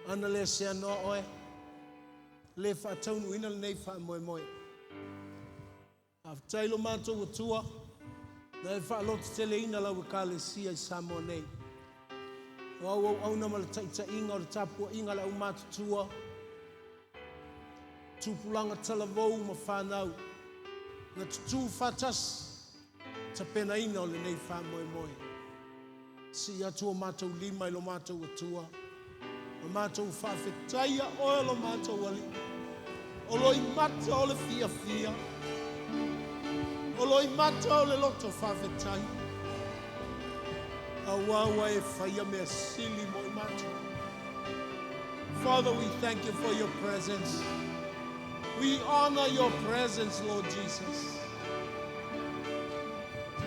Ana le se anoa oe. Le whataunu ina le nei wha moe moe. Awhatailo mātou atua. Na e whaalota tele ina lau e kālesia i Samoa nei. Au na mala taita inga o le tāpua inga lau mātutua. Tūpulanga talavou ma whanau. Na tutu whatas ta pena ina o le nei wha moe moe. Si atua mātou lima ilo mātou atua. Ma mātou whawhetaia o lo mātou ali. O lo i mata o le fia fia. O loi mata o le loto whawhetai. A wawa e whaia mea sili mo i mata. Father, we thank you for your presence. We honor your presence, Lord Jesus.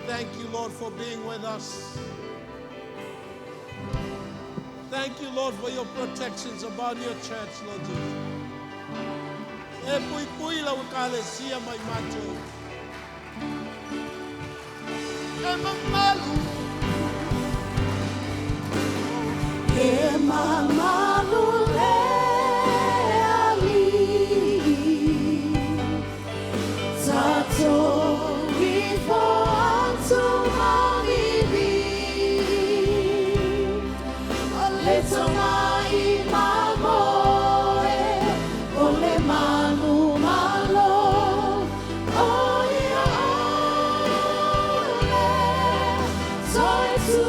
Thank you, Lord, for being with us. Thank you, Lord, for your protections about your church, Lord Jesus. E pui pui la wakalesia mai matou. Mamalu le ali tato vivo antu mavivi leto mai mamoe ole manu malo oia ole soe tu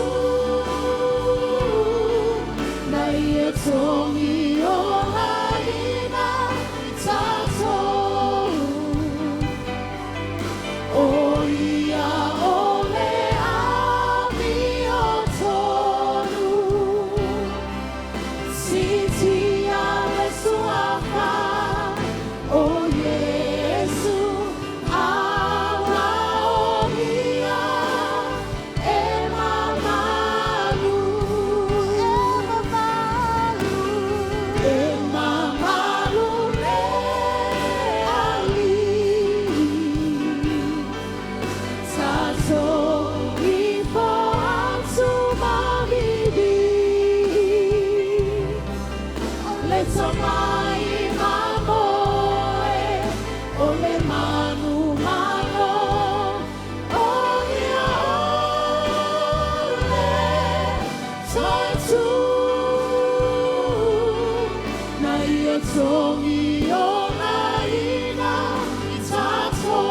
Tomi o haina tato o ia ole ami o tonu siti ale suafa o Yesu awa o ia e mamalu Tomi o laina tato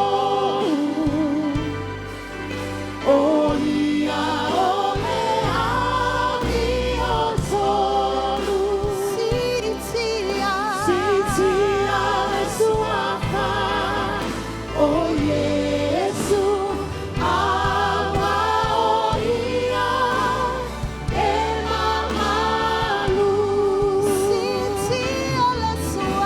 o ia ole ami o tolu sitia le suafa o Yesu awa o ia e mamalu sitia le suafa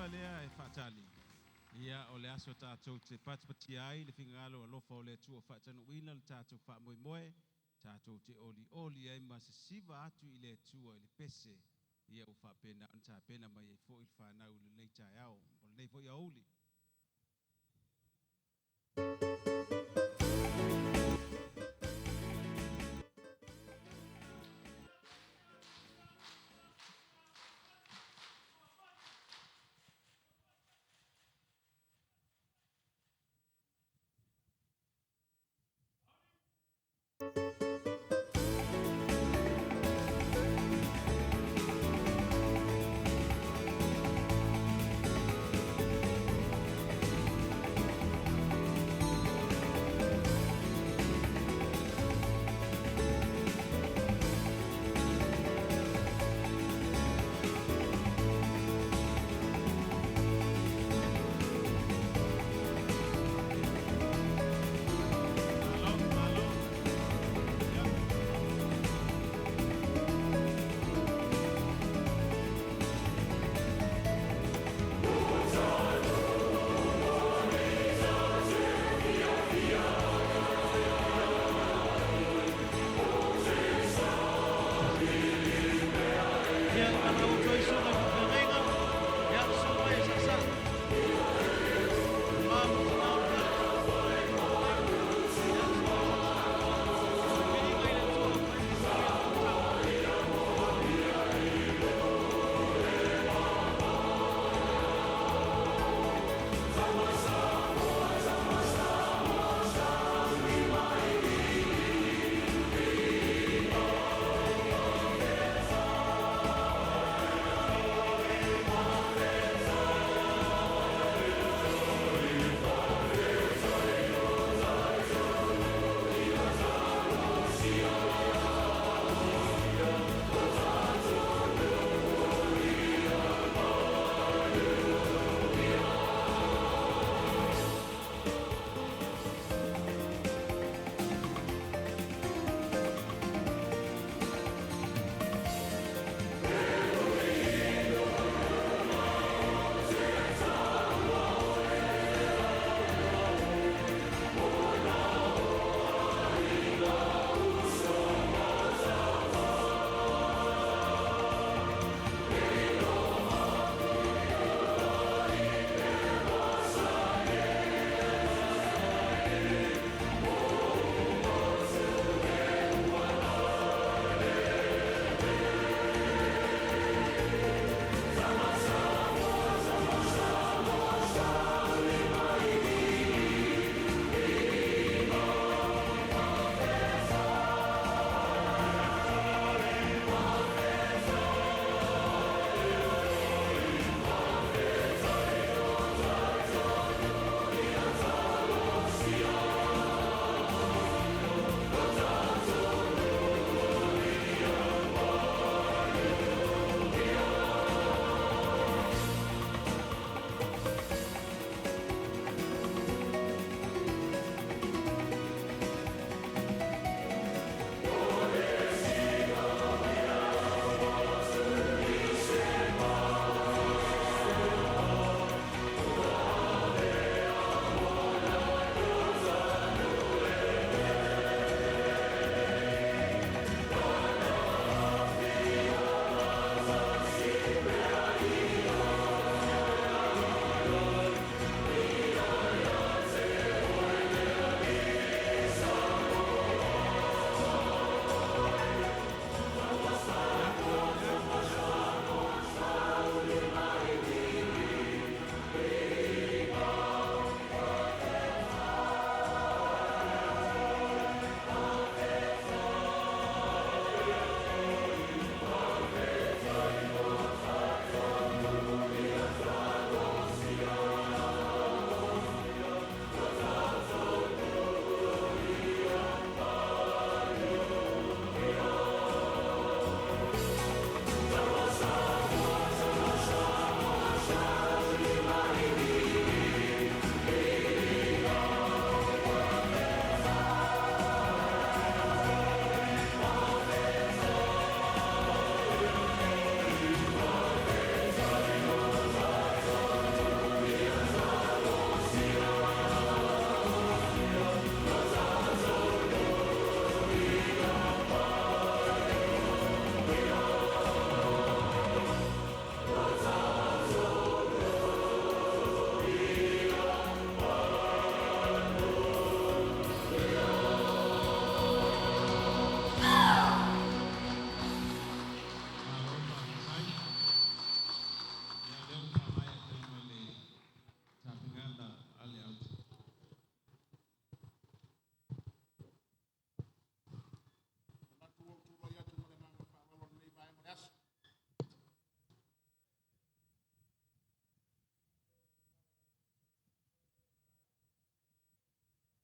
ola lea e whaatali. Ia o le aso tātou te patipati ai, le whingalo alofa o le tua whaatanu wina, le tātou wha moe moe, tātou te oli oli ai ma se siva atu i le tua i le pese. Ia u whapena, anta pena mai e fo il whanau le leitai au, o le nei fo i auli.